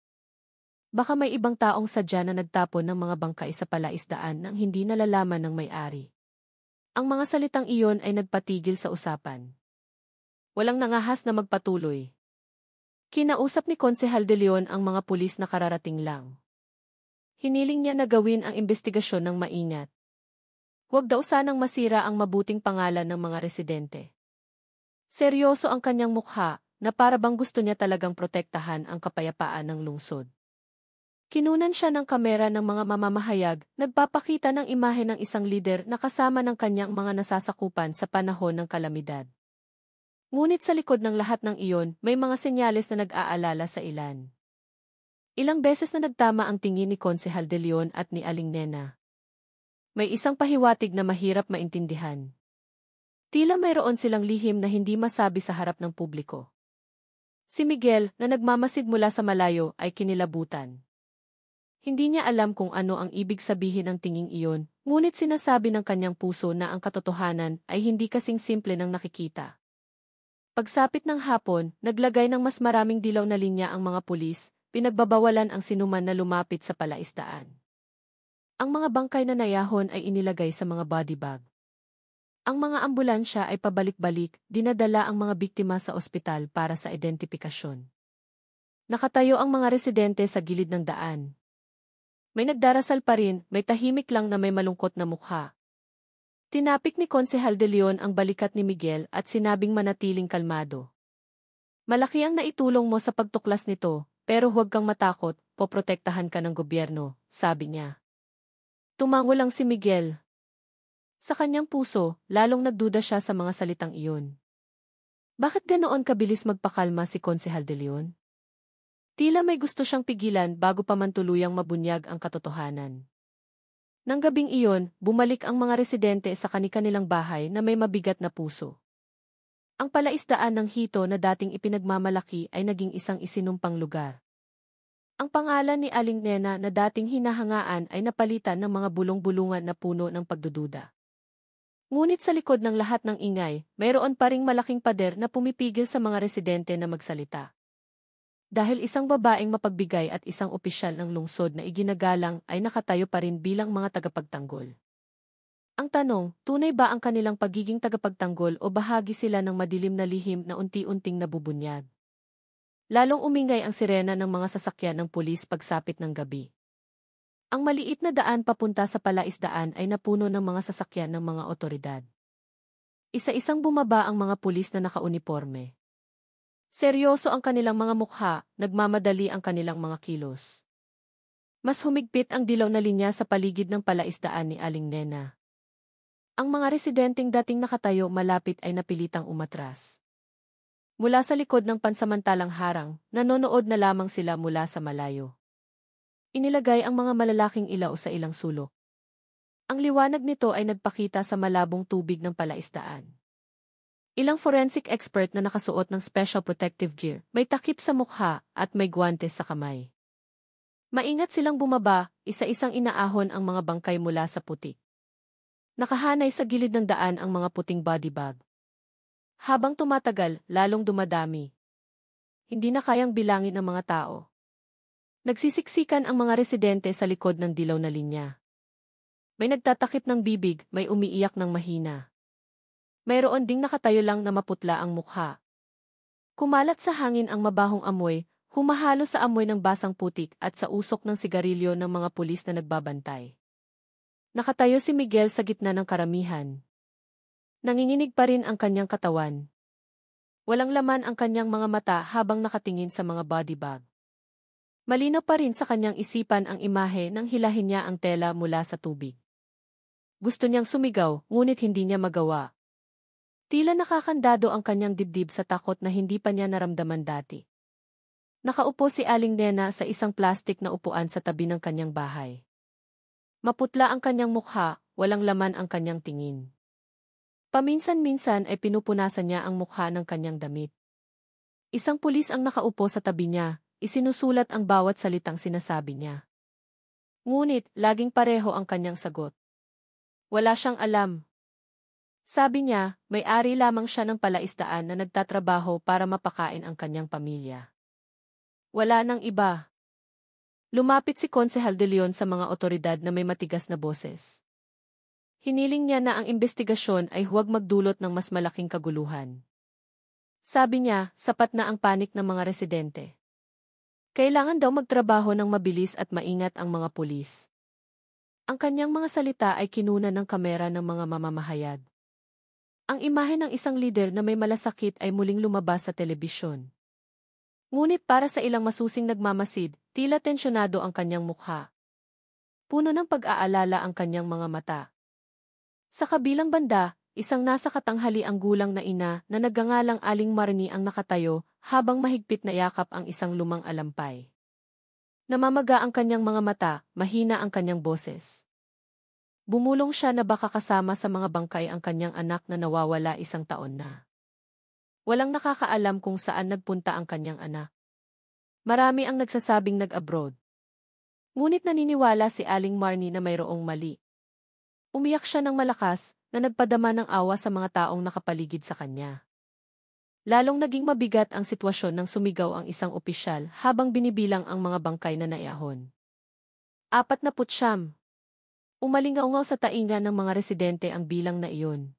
Baka may ibang taong sadya na nagtapon ng mga bangkay sa palaisdaan nang hindi nalalaman ng may-ari. Ang mga salitang iyon ay nagpatigil sa usapan. Walang nangahas na magpatuloy. Kinausap ni Konsehal De Leon ang mga pulis na kararating lang. Hiniling niya na gawin ang investigasyon ng maingat. Huwag daw sanang masira ang mabuting pangalan ng mga residente. Seryoso ang kanyang mukha, na para bang gusto niya talagang protektahan ang kapayapaan ng lungsod. Kinunan siya ng kamera ng mga mamamahayag, nagpapakita ng imahe ng isang lider na kasama ng kanyang mga nasasakupan sa panahon ng kalamidad. Ngunit sa likod ng lahat ng iyon, may mga senyales na nag-aalala sa ilan. Ilang beses na nagtama ang tingin ni Konsehal De Leon at ni Aling Nena. May isang pahiwatig na mahirap maintindihan. Tila mayroon silang lihim na hindi masabi sa harap ng publiko. Si Miguel, na nagmamasid mula sa malayo, ay kinilabutan. Hindi niya alam kung ano ang ibig sabihin ng tinging iyon, ngunit sinasabi ng kanyang puso na ang katotohanan ay hindi kasing simple ng nakikita. Pagsapit ng hapon, naglagay ng mas maraming dilaw na linya ang mga pulis, pinagbabawalan ang sinuman na lumapit sa palaisdaan. Ang mga bangkay na nayahon ay inilagay sa mga body bag. Ang mga ambulansya ay pabalik-balik, dinadala ang mga biktima sa ospital para sa identifikasyon. Nakatayo ang mga residente sa gilid ng daan. May nagdarasal pa rin, may tahimik lang na may malungkot na mukha. Tinapik ni Konsehal De Leon ang balikat ni Miguel at sinabing manatiling kalmado. Malaki ang naitulong mo sa pagtuklas nito, pero huwag kang matakot, poprotektahan ka ng gobyerno, sabi niya. Tumango lang si Miguel. Sa kanyang puso, lalong nagduda siya sa mga salitang iyon. Bakit ganoon kabilis magpakalma si Konsehal De Leon? Tila may gusto siyang pigilan bago pa man tuluyang mabunyag ang katotohanan. Nang gabing iyon, bumalik ang mga residente sa kani-kanilang bahay na may mabigat na puso. Ang palaisdaan ng Hito na dating ipinagmamalaki ay naging isang isinumpang lugar. Ang pangalan ni Aling Nena na dating hinahangaan ay napalitan ng mga bulong-bulungan na puno ng pagdududa. Ngunit sa likod ng lahat ng ingay, mayroon pa ring malaking pader na pumipigil sa mga residente na magsalita. Dahil isang babaeng mapagbigay at isang opisyal ng lungsod na iginagalang ay nakatayo pa rin bilang mga tagapagtanggol. Ang tanong, tunay ba ang kanilang pagiging tagapagtanggol o bahagi sila ng madilim na lihim na unti-unting nabubunyag? Lalong umingay ang sirena ng mga sasakyan ng pulis pagsapit ng gabi. Ang maliit na daan papunta sa palaisdaan ay napuno ng mga sasakyan ng mga otoridad. Isa-isang bumaba ang mga pulis na nakauniporme. Seryoso ang kanilang mga mukha, nagmamadali ang kanilang mga kilos. Mas humigpit ang dilaw na linya sa paligid ng palaisdaan ni Aling Nena. Ang mga residenteng dating nakatayo malapit ay napilitang umatras. Mula sa likod ng pansamantalang harang, nanonood na lamang sila mula sa malayo. Inilagay ang mga malalaking ilaw sa ilang sulok. Ang liwanag nito ay nagpakita sa malabong tubig ng palaisdaan. Ilang forensic expert na nakasuot ng special protective gear, may takip sa mukha at may guwantes sa kamay. Maingat silang bumaba, isa-isang inaahon ang mga bangkay mula sa putik. Nakahanay sa gilid ng daan ang mga puting body bag. Habang tumatagal, lalong dumadami. Hindi na kayang bilangin ang mga tao. Nagsisiksikan ang mga residente sa likod ng dilaw na linya. May nagtatakip ng bibig, may umiiyak ng mahina. Mayroon ding nakatayo lang na maputla ang mukha. Kumalat sa hangin ang mabahong amoy, humahalo sa amoy ng basang putik at sa usok ng sigarilyo ng mga pulis na nagbabantay. Nakatayo si Miguel sa gitna ng karamihan. Nanginginig pa rin ang kanyang katawan. Walang laman ang kanyang mga mata habang nakatingin sa mga body bag. Malinaw pa rin sa kanyang isipan ang imahe nang hilahin niya ang tela mula sa tubig. Gusto niyang sumigaw, ngunit hindi niya magawa. Tila nakakandado ang kanyang dibdib sa takot na hindi pa niya naramdaman dati. Nakaupo si Aling Nena sa isang plastik na upuan sa tabi ng kanyang bahay. Maputla ang kanyang mukha, walang laman ang kanyang tingin. Paminsan-minsan ay pinupunasan niya ang mukha ng kanyang damit. Isang pulis ang nakaupo sa tabi niya. Isinusulat ang bawat salitang sinasabi niya. Ngunit, laging pareho ang kanyang sagot. Wala siyang alam. Sabi niya, may-ari lamang siya ng palaisdaan na nagtatrabaho para mapakain ang kanyang pamilya. Wala nang iba. Lumapit si Konsehal de Leon sa mga otoridad na may matigas na boses. Hiniling niya na ang investigasyon ay huwag magdulot ng mas malaking kaguluhan. Sabi niya, sapat na ang panik ng mga residente. Kailangan daw magtrabaho ng mabilis at maingat ang mga pulis. Ang kanyang mga salita ay kinuna ng kamera ng mga mamamahayag. Ang imahe ng isang lider na may malasakit ay muling lumabas sa telebisyon. Ngunit para sa ilang masusing nagmamasid, tila tensyonado ang kanyang mukha. Puno ng pag-aalala ang kanyang mga mata. Sa kabilang banda, isang nasa katanghali ang gulang na ina na nagngangalang Aling Marnie ang nakatayo, habang mahigpit na yakap ang isang lumang alampay. Namamaga ang kanyang mga mata, mahina ang kanyang boses. Bumulong siya na baka kasama sa mga bangkay ang kanyang anak na nawawala 1 taon na. Walang nakakaalam kung saan nagpunta ang kanyang anak. Marami ang nagsasabing nag-abroad. Ngunit naniniwala si Aling Marnie na mayroong mali. Umiyak siya ng malakas, na nagpadama ng awa sa mga taong nakapaligid sa kanya. Lalong naging mabigat ang sitwasyon nang sumigaw ang isang opisyal habang binibilang ang mga bangkay na naiahon. 49. Umalingaungaw sa tainga ng mga residente ang bilang na iyon.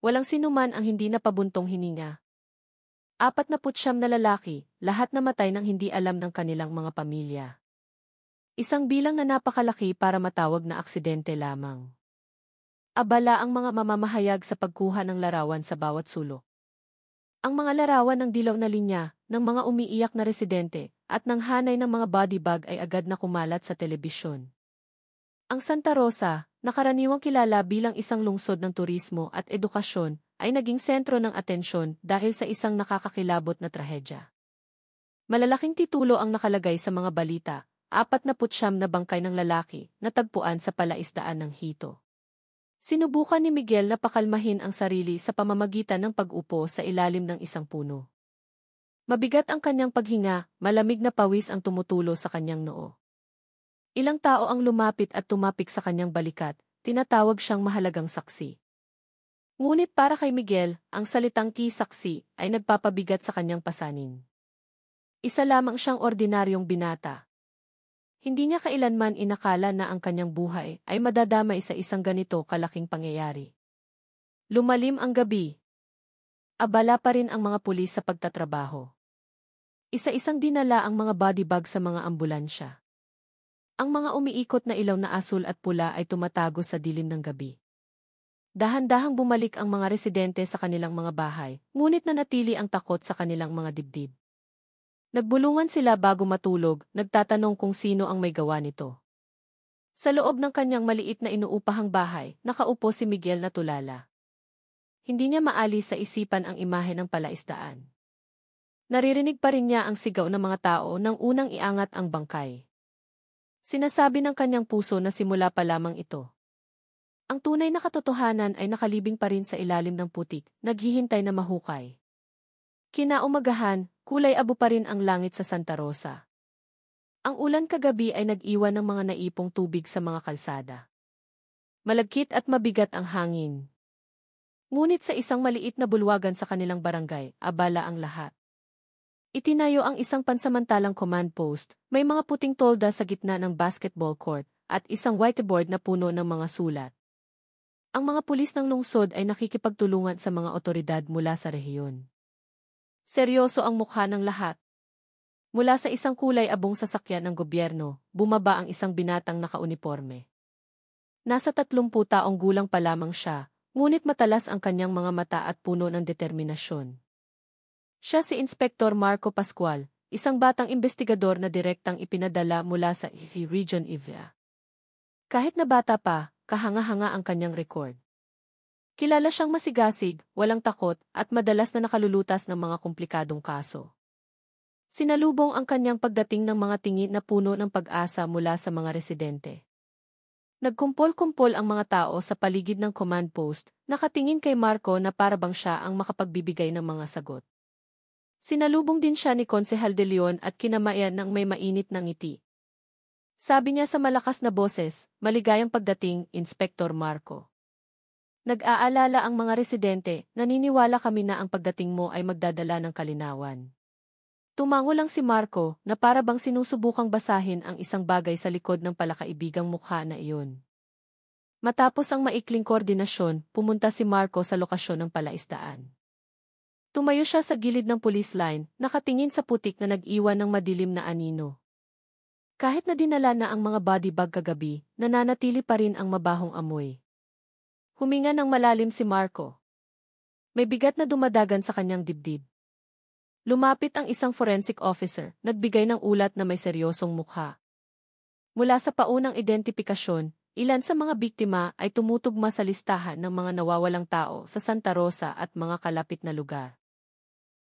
Walang sinuman ang hindi napabuntong hininga. 49 na lalaki, lahat namatay nang hindi alam ng kanilang mga pamilya. Isang bilang na napakalaki para matawag na aksidente lamang. Abala ang mga mamamahayag sa pagkuha ng larawan sa bawat sulok. Ang mga larawan ng dilaw na linya, ng mga umiiyak na residente, at ng hanay ng mga body bag ay agad na kumalat sa telebisyon. Ang Santa Rosa, na karaniwang kilala bilang isang lungsod ng turismo at edukasyon, ay naging sentro ng atensyon dahil sa isang nakakakilabot na trahedya. Malalaking titulo ang nakalagay sa mga balita, 49 na bangkay ng lalaki, natagpuan sa palaisdaan ng Hito. Sinubukan ni Miguel na pakalmahin ang sarili sa pamamagitan ng pag-upo sa ilalim ng isang puno. Mabigat ang kanyang paghinga, malamig na pawis ang tumutulo sa kanyang noo. Ilang tao ang lumapit at tumapik sa kanyang balikat, tinatawag siyang mahalagang saksi. Ngunit para kay Miguel, ang salitang saksi ay nagpapabigat sa kanyang pasanin. Isa lamang siyang ordinaryong binata. Hindi niya kailanman inakala na ang kanyang buhay ay madadamay sa isang ganito kalaking pangyayari. Lumalim ang gabi. Abala pa rin ang mga pulis sa pagtatrabaho. Isa-isang dinala ang mga body bag sa mga ambulansya. Ang mga umiikot na ilaw na asul at pula ay tumatago sa dilim ng gabi. Dahan-dahang bumalik ang mga residente sa kanilang mga bahay, ngunit nanatili ang takot sa kanilang mga dibdib. Nagbulungan sila bago matulog, nagtatanong kung sino ang may gawa nito. Sa loob ng kanyang maliit na inuupahang bahay, nakaupo si Miguel na tulala. Hindi niya maalis sa isipan ang imahe ng palaisdaan. Naririnig pa rin niya ang sigaw ng mga tao nang unang iangat ang bangkay. Sinasabi ng kanyang puso na simula pa lamang ito. Ang tunay na katotohanan ay nakalibing pa rin sa ilalim ng putik, naghihintay na mahukay. Kinaumagahan, kulay abo pa rin ang langit sa Santa Rosa. Ang ulan kagabi ay nag-iwan ng mga naipong tubig sa mga kalsada. Malagkit at mabigat ang hangin. Ngunit sa isang maliit na bulwagan sa kanilang barangay, abala ang lahat. Itinayo ang isang pansamantalang command post, may mga puting tolda sa gitna ng basketball court, at isang whiteboard na puno ng mga sulat. Ang mga pulis ng lungsod ay nakikipagtulungan sa mga otoridad mula sa rehiyon. Seryoso ang mukha ng lahat. Mula sa isang kulay abong sasakyan ng gobyerno, bumaba ang isang binatang nakauniporme. Nasa 30 taong gulang pa lamang siya, ngunit matalas ang kanyang mga mata at puno ng determinasyon. Siya si Inspektor Marco Pascual, isang batang investigador na direktang ipinadala mula sa Region Ivia. Kahit na bata pa, kahanga-hanga ang kanyang record. Kilala siyang masigasig, walang takot, at madalas na nakalulutas ng mga komplikadong kaso. Sinalubong ang kanyang pagdating ng mga tingin na puno ng pag-asa mula sa mga residente. Nagkumpol-kumpol ang mga tao sa paligid ng command post, nakatingin kay Marco na parabang siya ang makapagbibigay ng mga sagot. Sinalubong din siya ni Konsehal de Leon at kinamayan ng may mainit na ngiti. Sabi niya sa malakas na boses, "Maligayang pagdating, Inspektor Marco. Nag-aalala ang mga residente, naniniwala kami na ang pagdating mo ay magdadala ng kalinawan." Tumango lang si Marco na parabang sinusubukang basahin ang isang bagay sa likod ng palakaibigang mukha na iyon. Matapos ang maikling koordinasyon, pumunta si Marco sa lokasyon ng palaisdaan. Tumayo siya sa gilid ng police line, nakatingin sa putik na nag-iwan ng madilim na anino. Kahit na dinala na ang mga body bag kagabi, nananatili pa rin ang mabahong amoy. Huminga ng malalim si Marco. May bigat na dumadagan sa kanyang dibdib. Lumapit ang isang forensic officer, nagbigay ng ulat na may seryosong mukha. Mula sa paunang identifikasyon, ilan sa mga biktima ay tumutugma sa listahan ng mga nawawalang tao sa Santa Rosa at mga kalapit na lugar.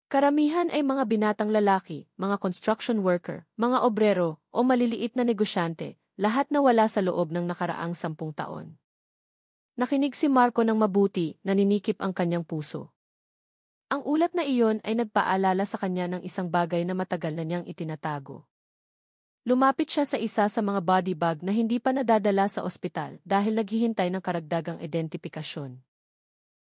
Karamihan ay mga binatang lalaki, mga construction worker, mga obrero, o maliliit na negosyante, lahat na wala sa loob ng nakaraang 10 taon. Nakinig si Marco ng mabuti, naninikip ang kanyang puso. Ang ulat na iyon ay nagpaalala sa kanya ng isang bagay na matagal na niyang itinatago. Lumapit siya sa isa sa mga body bag na hindi pa nadadala sa ospital dahil naghihintay ng karagdagang identifikasyon.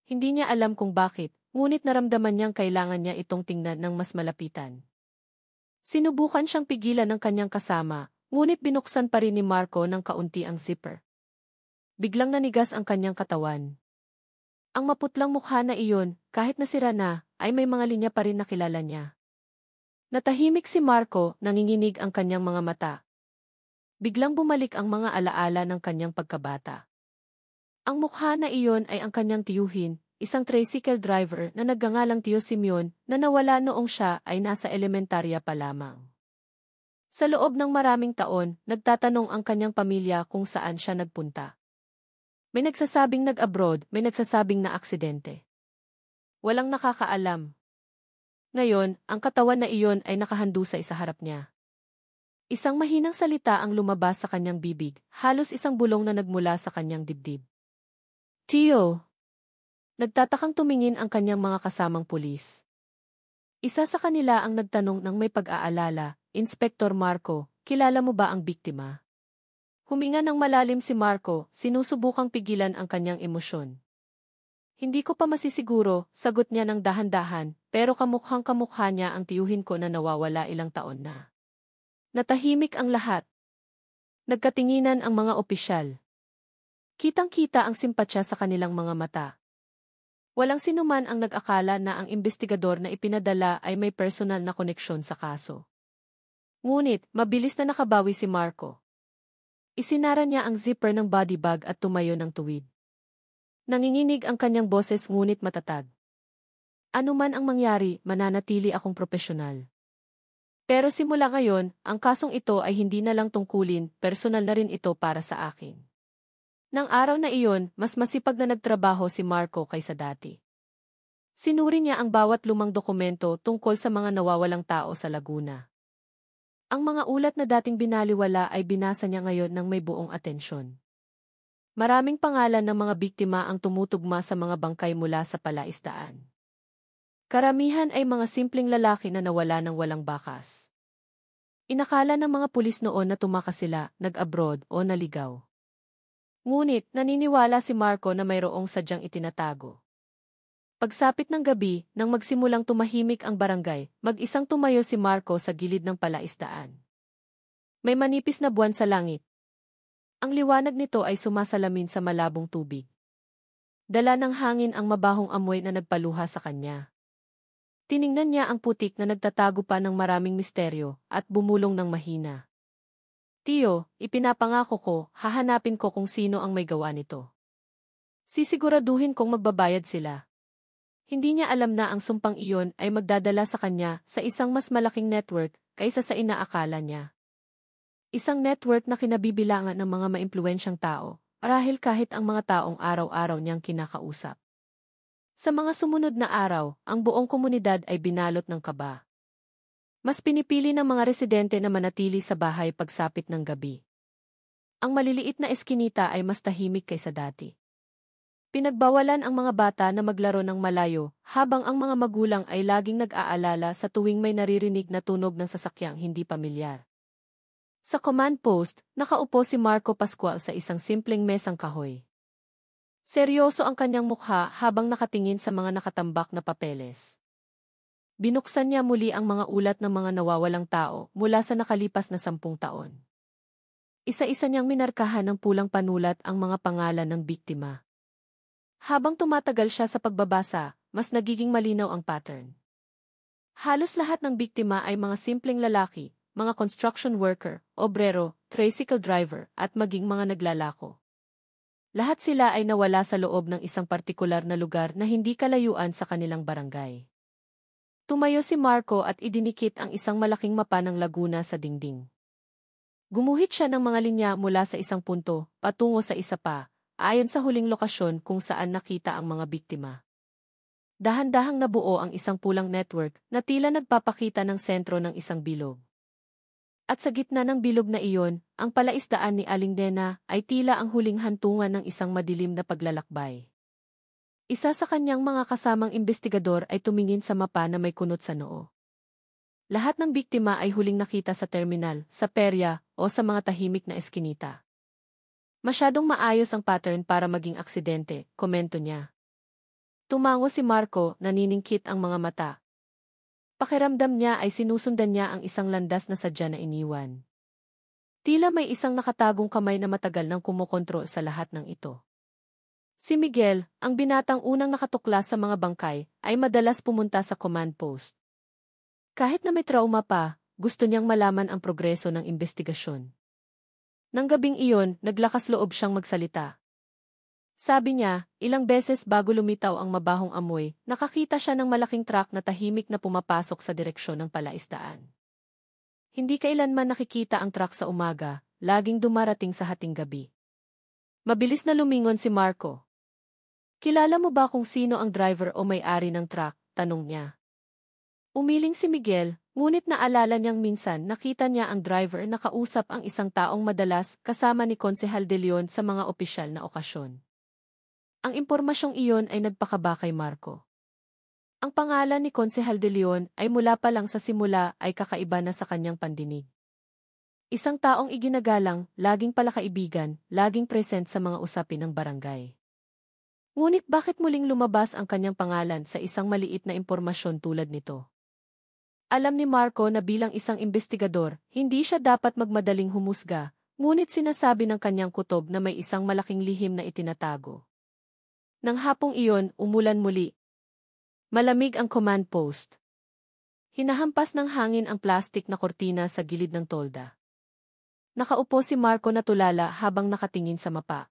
Hindi niya alam kung bakit, ngunit naramdaman niyang kailangan niya itong tingnan ng mas malapitan. Sinubukan siyang pigilan ng kanyang kasama, ngunit binuksan pa rin ni Marco ng kaunti ang zipper. Biglang nanigas ang kanyang katawan. Ang maputlang mukha na iyon, kahit nasira na, ay may mga linya pa rin na kilala niya. Natahimik si Marco, nanginginig ang kanyang mga mata. Biglang bumalik ang mga alaala ng kanyang pagkabata. Ang mukha na iyon ay ang kanyang tiyuhin, isang tricycle driver na nagngangalang Tio Simeon na nawala noong siya ay nasa elementarya pa lamang. Sa loob ng maraming taon, nagtatanong ang kanyang pamilya kung saan siya nagpunta. May nagsasabing nag-abroad, may nagsasabing na aksidente. Walang nakakaalam. Ngayon, ang katawan na iyon ay nakahandusay sa harap niya. Isang mahinang salita ang lumabas sa kanyang bibig, halos isang bulong na nagmula sa kanyang dibdib. "Tio!" Nagtatakang tumingin ang kanyang mga kasamang pulis. Isa sa kanila ang nagtanong ng may pag-aalala, "Inspektor Marco, kilala mo ba ang biktima?" Huminga ng malalim si Marco, sinusubukang pigilan ang kanyang emosyon. "Hindi ko pa masisiguro," sagot niya ng dahan-dahan, pero kamukhang-kamukha niya ang tiyuhin ko na nawawala ilang taon na. Natahimik ang lahat. Nagkatinginan ang mga opisyal. Kitang-kita ang simpatsya sa kanilang mga mata. Walang sinuman ang nag-akala na ang investigador na ipinadala ay may personal na koneksyon sa kaso. Ngunit, mabilis na nakabawi si Marco. Isinara niya ang zipper ng body bag at tumayo ng tuwid. Nanginginig ang kanyang boses ngunit matatag. Ano man ang mangyari, mananatili akong propesyonal. Pero simula ngayon, ang kasong ito ay hindi na lang tungkulin, personal na rin ito para sa akin. Nang araw na iyon, mas masipag na nagtrabaho si Marco kaysa dati. Sinuri niya ang bawat lumang dokumento tungkol sa mga nawawalang tao sa Laguna. Ang mga ulat na dating binaliwala ay binasa niya ngayon ng may buong atensyon. Maraming pangalan ng mga biktima ang tumutugma sa mga bangkay mula sa palaisdaan. Karamihan ay mga simpleng lalaki na nawala ng walang bakas. Inakala ng mga pulis noon na tumakas sila, nag-abroad o naligaw. Ngunit, naniniwala si Marco na mayroong sadyang itinatago. Pagsapit ng gabi, nang magsimulang tumahimik ang barangay, mag-isang tumayo si Marco sa gilid ng palaisdaan. May manipis na buwan sa langit. Ang liwanag nito ay sumasalamin sa malabong tubig. Dala ng hangin ang mabahong amoy na nagpaluha sa kanya. Tiningnan niya ang putik na nagtatago pa ng maraming misteryo at bumulong ng mahina. Tiyo, ipinapangako ko, hahanapin ko kung sino ang may gawa nito. Sisiguraduhin kong magbabayad sila. Hindi niya alam na ang sumpang iyon ay magdadala sa kanya sa isang mas malaking network kaysa sa inaakala niya. Isang network na kinabibilangan ng mga maimpluwensyang tao, marahil kahit ang mga taong araw-araw niyang kinakausap. Sa mga sumunod na araw, ang buong komunidad ay binalot ng kaba. Mas pinipili ng mga residente na manatili sa bahay pagsapit ng gabi. Ang maliliit na eskinita ay mas tahimik kaysa dati. Pinagbawalan ang mga bata na maglaro ng malayo, habang ang mga magulang ay laging nag-aalala sa tuwing may naririnig na tunog ng sasakyang hindi pamilyar. Sa command post, nakaupo si Marco Pascual sa isang simpleng mesang kahoy. Seryoso ang kanyang mukha habang nakatingin sa mga nakatambak na papeles. Binuksan niya muli ang mga ulat ng mga nawawalang tao mula sa nakalipas na 10 taon. Isa-isa niyang minarkahan ng pulang panulat ang mga pangalan ng biktima. Habang tumatagal siya sa pagbabasa, mas nagiging malinaw ang pattern. Halos lahat ng biktima ay mga simpleng lalaki, mga construction worker, obrero, tricycle driver, at maging mga naglalako. Lahat sila ay nawala sa loob ng isang partikular na lugar na hindi kalayuan sa kanilang barangay. Tumayo si Marco at idinikit ang isang malaking mapa ng Laguna sa dingding. Gumuhit siya ng mga linya mula sa isang punto, patungo sa isa pa, ayon sa huling lokasyon kung saan nakita ang mga biktima. Dahan-dahang nabuo ang isang pulang network na tila nagpapakita ng sentro ng isang bilog. At sa gitna ng bilog na iyon, ang palaisdaan ni Aling Nena ay tila ang huling hantungan ng isang madilim na paglalakbay. Isa sa kanyang mga kasamang investigador ay tumingin sa mapa na may kunot sa noo. Lahat ng biktima ay huling nakita sa terminal, sa perya, o sa mga tahimik na eskinita. Masyadong maayos ang pattern para maging aksidente, komento niya. Tumango si Marco, naniningkit ang mga mata. Pakiramdam niya ay sinusundan niya ang isang landas na sadya na iniwan. Tila may isang nakatagong kamay na matagal nang kumokontrol sa lahat ng ito. Si Miguel, ang binatang unang nakatuklas sa mga bangkay, ay madalas pumunta sa command post. Kahit na may trauma pa, gusto niyang malaman ang progreso ng investigasyon. Nang gabing iyon, naglakas loob siyang magsalita. Sabi niya, ilang beses bago lumitaw ang mabahong amoy, nakakita siya ng malaking truck na tahimik na pumapasok sa direksyon ng palaisdaan. Hindi kailanman nakikita ang truck sa umaga, laging dumarating sa hating gabi. Mabilis na lumingon si Marco. Kilala mo ba kung sino ang driver o may-ari ng truck? Tanong niya. Umiling si Miguel, ngunit naalala niyang minsan nakita niya ang driver na kausap ang isang taong madalas kasama ni Konsehal De Leon sa mga opisyal na okasyon. Ang impormasyong iyon ay nagpakaba kay Marco. Ang pangalan ni Konsehal De Leon ay mula pa lang sa simula ay kakaiba na sa kanyang pandinig. Isang taong iginagalang, laging palakaibigan, laging present sa mga usapin ng barangay. Ngunit bakit muling lumabas ang kanyang pangalan sa isang maliit na impormasyon tulad nito? Alam ni Marco na bilang isang investigador, hindi siya dapat magmadaling humusga, ngunit sinasabi ng kanyang kutob na may isang malaking lihim na itinatago. Nang hapong iyon, umulan muli. Malamig ang command post. Hinahampas ng hangin ang plastik na kortina sa gilid ng tolda. Nakaupo si Marco na tulala habang nakatingin sa mapa.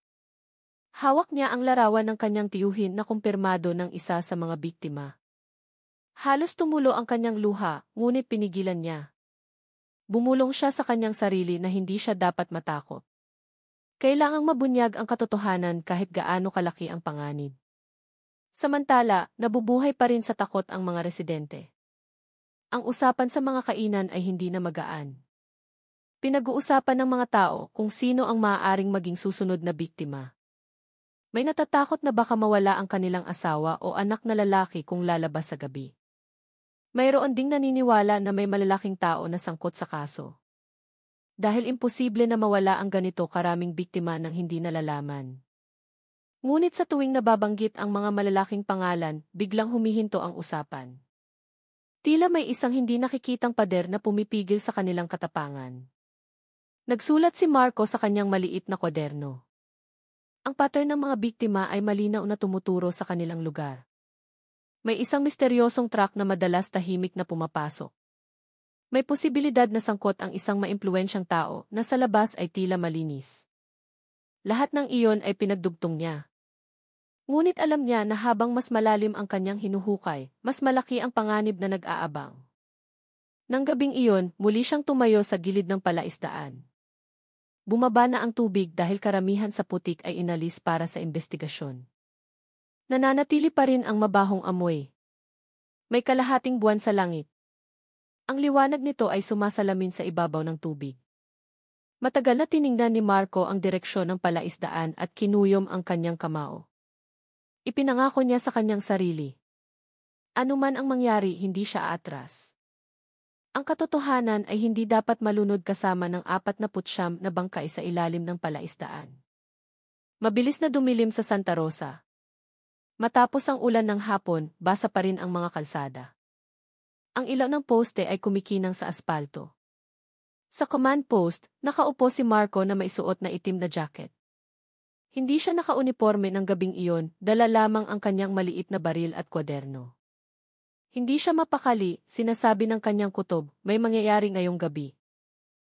Hawak niya ang larawan ng kanyang tiyuhin na kumpirmado ng isa sa mga biktima. Halos tumulo ang kanyang luha, ngunit pinigilan niya. Bumulong siya sa kanyang sarili na hindi siya dapat matakot. Kailangang mabunyag ang katotohanan kahit gaano kalaki ang panganib. Samantala, nabubuhay pa rin sa takot ang mga residente. Ang usapan sa mga kainan ay hindi na magaan. Pinag-uusapan ng mga tao kung sino ang maaaring maging susunod na biktima. May natatakot na baka mawala ang kanilang asawa o anak na lalaki kung lalabas sa gabi. Mayroon ding naniniwala na may malalaking tao na sangkot sa kaso. Dahil imposible na mawala ang ganito karaming biktima ng hindi nalalaman. Ngunit sa tuwing nababanggit ang mga malalaking pangalan, biglang humihinto ang usapan. Tila may isang hindi nakikitang pader na pumipigil sa kanilang katapangan. Nagsulat si Marco sa kanyang maliit na kwaderno. Ang pattern ng mga biktima ay malinaw na tumuturo sa kanilang lugar. May isang misteryosong truck na madalas tahimik na pumapasok. May posibilidad na sangkot ang isang maimpluwensyang tao na sa labas ay tila malinis. Lahat ng iyon ay pinagdugtong niya. Ngunit alam niya na habang mas malalim ang kanyang hinuhukay, mas malaki ang panganib na nag-aabang. Nang gabing iyon, muli siyang tumayo sa gilid ng palaisdaan. Bumaba na ang tubig dahil karamihan sa putik ay inalis para sa investigasyon. Nananatili pa rin ang mabahong amoy. May kalahating buwan sa langit. Ang liwanag nito ay sumasalamin sa ibabaw ng tubig. Matagal na tiningnan ni Marco ang direksyon ng palaisdaan at kinuyom ang kanyang kamao. Ipinangako niya sa kanyang sarili. Ano man ang mangyari, hindi siya aatras. Ang katotohanan ay hindi dapat malunod kasama ng 49 na bangkay sa ilalim ng palaisdaan. Mabilis na dumilim sa Santa Rosa. Matapos ang ulan ng hapon, basa pa rin ang mga kalsada. Ang ilaw ng poste ay kumikinang sa aspalto. Sa command post, nakaupo si Marco na may suot na itim na jacket. Hindi siya nakauniporme ng gabing iyon, dala lamang ang kanyang maliit na baril at kwaderno. Hindi siya mapakali, sinasabi ng kanyang kutob, may mangyayari ngayong gabi.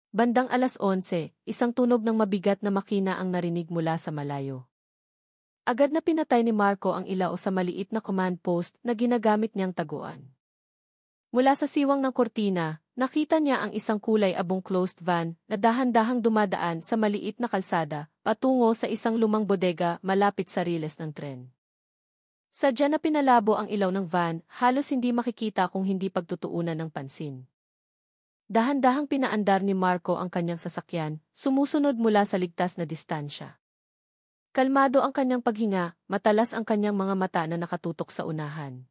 Bandang 11:00, isang tunog ng mabigat na makina ang narinig mula sa malayo. Agad na pinatay ni Marco ang ilaw sa maliit na command post na ginagamit niyang taguan. Mula sa siwang ng kortina, nakita niya ang isang kulay abong closed van na dahan-dahang dumadaan sa maliit na kalsada patungo sa isang lumang bodega malapit sa riles ng tren. Sadya na pinalabo ang ilaw ng van, halos hindi makikita kung hindi pagtutuunan ng pansin. Dahan-dahang pinaandar ni Marco ang kanyang sasakyan, sumusunod mula sa ligtas na distansya. Kalmado ang kanyang paghinga, matalas ang kanyang mga mata na nakatutok sa unahan.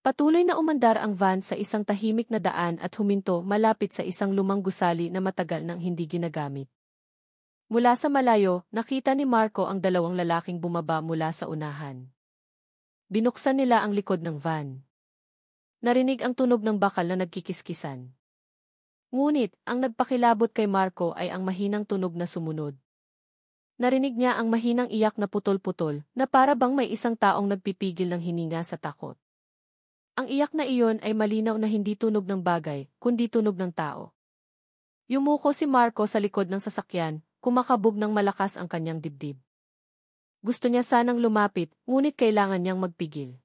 Patuloy na umandar ang van sa isang tahimik na daan at huminto malapit sa isang lumang gusali na matagal nang hindi ginagamit. Mula sa malayo, nakita ni Marco ang dalawang lalaking bumaba mula sa unahan. Binuksan nila ang likod ng van. Narinig ang tunog ng bakal na nagkikiskisan. Ngunit, ang nagpakilabot kay Marco ay ang mahinang tunog na sumunod. Narinig niya ang mahinang iyak na putol-putol, na para bang may isang taong nagpipigil ng hininga sa takot. Ang iyak na iyon ay malinaw na hindi tunog ng bagay, kundi tunog ng tao. Yumuko si Marco sa likod ng sasakyan, kumakabog ng malakas ang kanyang dibdib. Gusto niya sanang lumapit, ngunit kailangan niyang magpigil.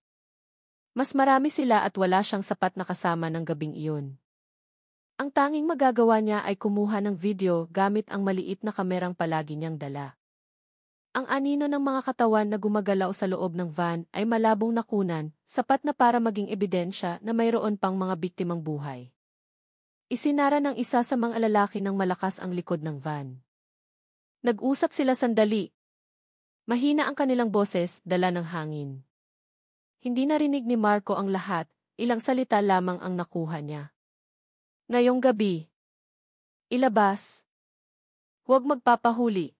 Mas marami sila at wala siyang sapat na kasama ng gabing iyon. Ang tanging magagawa niya ay kumuha ng video gamit ang maliit na kamerang palagi niyang dala. Ang anino ng mga katawan na gumagalaw sa loob ng van ay malabong nakunan, sapat na para maging ebidensya na mayroon pang mga biktimang buhay. Isinara ng isa sa mga lalaki ng malakas ang likod ng van. Nag-usap sila sandali. Mahina ang kanilang boses, dala ng hangin. Hindi narinig ni Marco ang lahat, ilang salita lamang ang nakuha niya. Ngayong gabi. Ilabas. Huwag magpapahuli.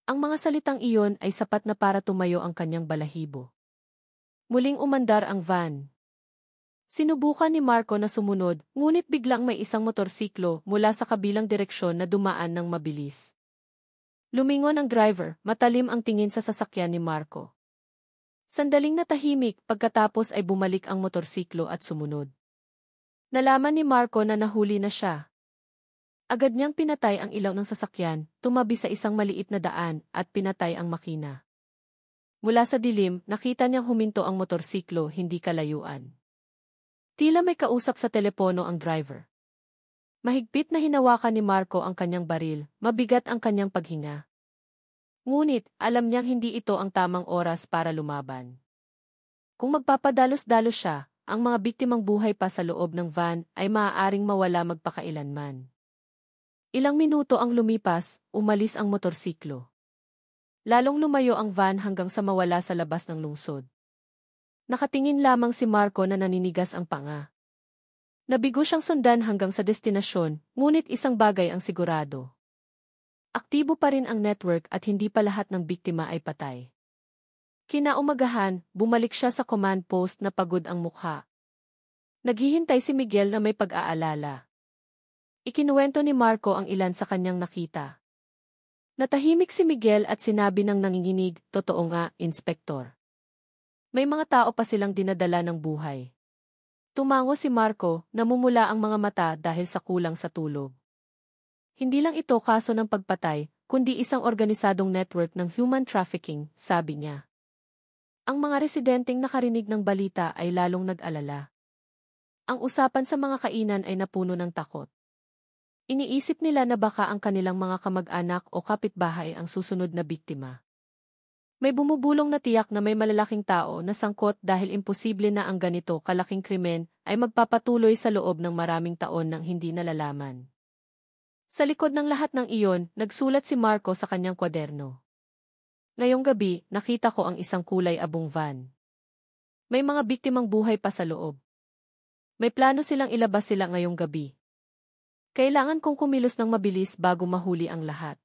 Ang mga salitang iyon ay sapat na para tumayo ang kanyang balahibo. Muling umandar ang van. Sinubukan ni Marco na sumunod, ngunit biglang may isang motorsiklo mula sa kabilang direksyon na dumaan ng mabilis. Lumingon ang driver, matalim ang tingin sa sasakyan ni Marco. Sandaling natahimik, pagkatapos ay bumalik ang motorsiklo at sumunod. Nalaman ni Marco na nahuli na siya. Agad niyang pinatay ang ilaw ng sasakyan, tumabi sa isang maliit na daan, at pinatay ang makina. Mula sa dilim, nakita niyang huminto ang motorsiklo, hindi kalayuan. Tila may kausap sa telepono ang driver. Mahigpit na hinawakan ni Marco ang kanyang baril, mabigat ang kanyang paghinga. Ngunit, alam niyang hindi ito ang tamang oras para lumaban. Kung magpapadalos-dalos siya, ang mga biktimang buhay pa sa loob ng van ay maaaring mawala magpakailanman. Ilang minuto ang lumipas, umalis ang motorsiklo. Lalong lumayo ang van hanggang sa mawala sa labas ng lungsod. Nakatingin lamang si Marco na naninigas ang panga. Nabigo siyang sundan hanggang sa destinasyon, ngunit isang bagay ang sigurado. Aktibo pa rin ang network at hindi pa lahat ng biktima ay patay. Kinaumagahan, bumalik siya sa command post na pagod ang mukha. Naghihintay si Miguel na may pag-aalala. Ikinuwento ni Marco ang ilan sa kanyang nakita. Natahimik si Miguel at sinabi ng nanginginig, "Totoo nga, Inspektor. May mga tao pa silang dinadala ng buhay." Tumango si Marco, namumula ang mga mata dahil sa kulang sa tulog. Hindi lang ito kaso ng pagpatay, kundi isang organisadong network ng human trafficking, sabi niya. Ang mga residenteng nakarinig ng balita ay lalong nag-alala. Ang usapan sa mga kainan ay napuno ng takot. Iniisip nila na baka ang kanilang mga kamag-anak o kapitbahay ang susunod na biktima. May bumubulong na tiyak na may malalaking tao na sangkot dahil imposible na ang ganito kalaking krimen ay magpapatuloy sa loob ng maraming taon nang hindi nalalaman. Sa likod ng lahat ng iyon, nagsulat si Marco sa kanyang kwaderno. Ngayong gabi, nakita ko ang isang kulay abong van. May mga biktimang buhay pa sa loob. May plano silang ilabas sila ngayong gabi. Kailangan kong kumilos ng mabilis bago mahuli ang lahat.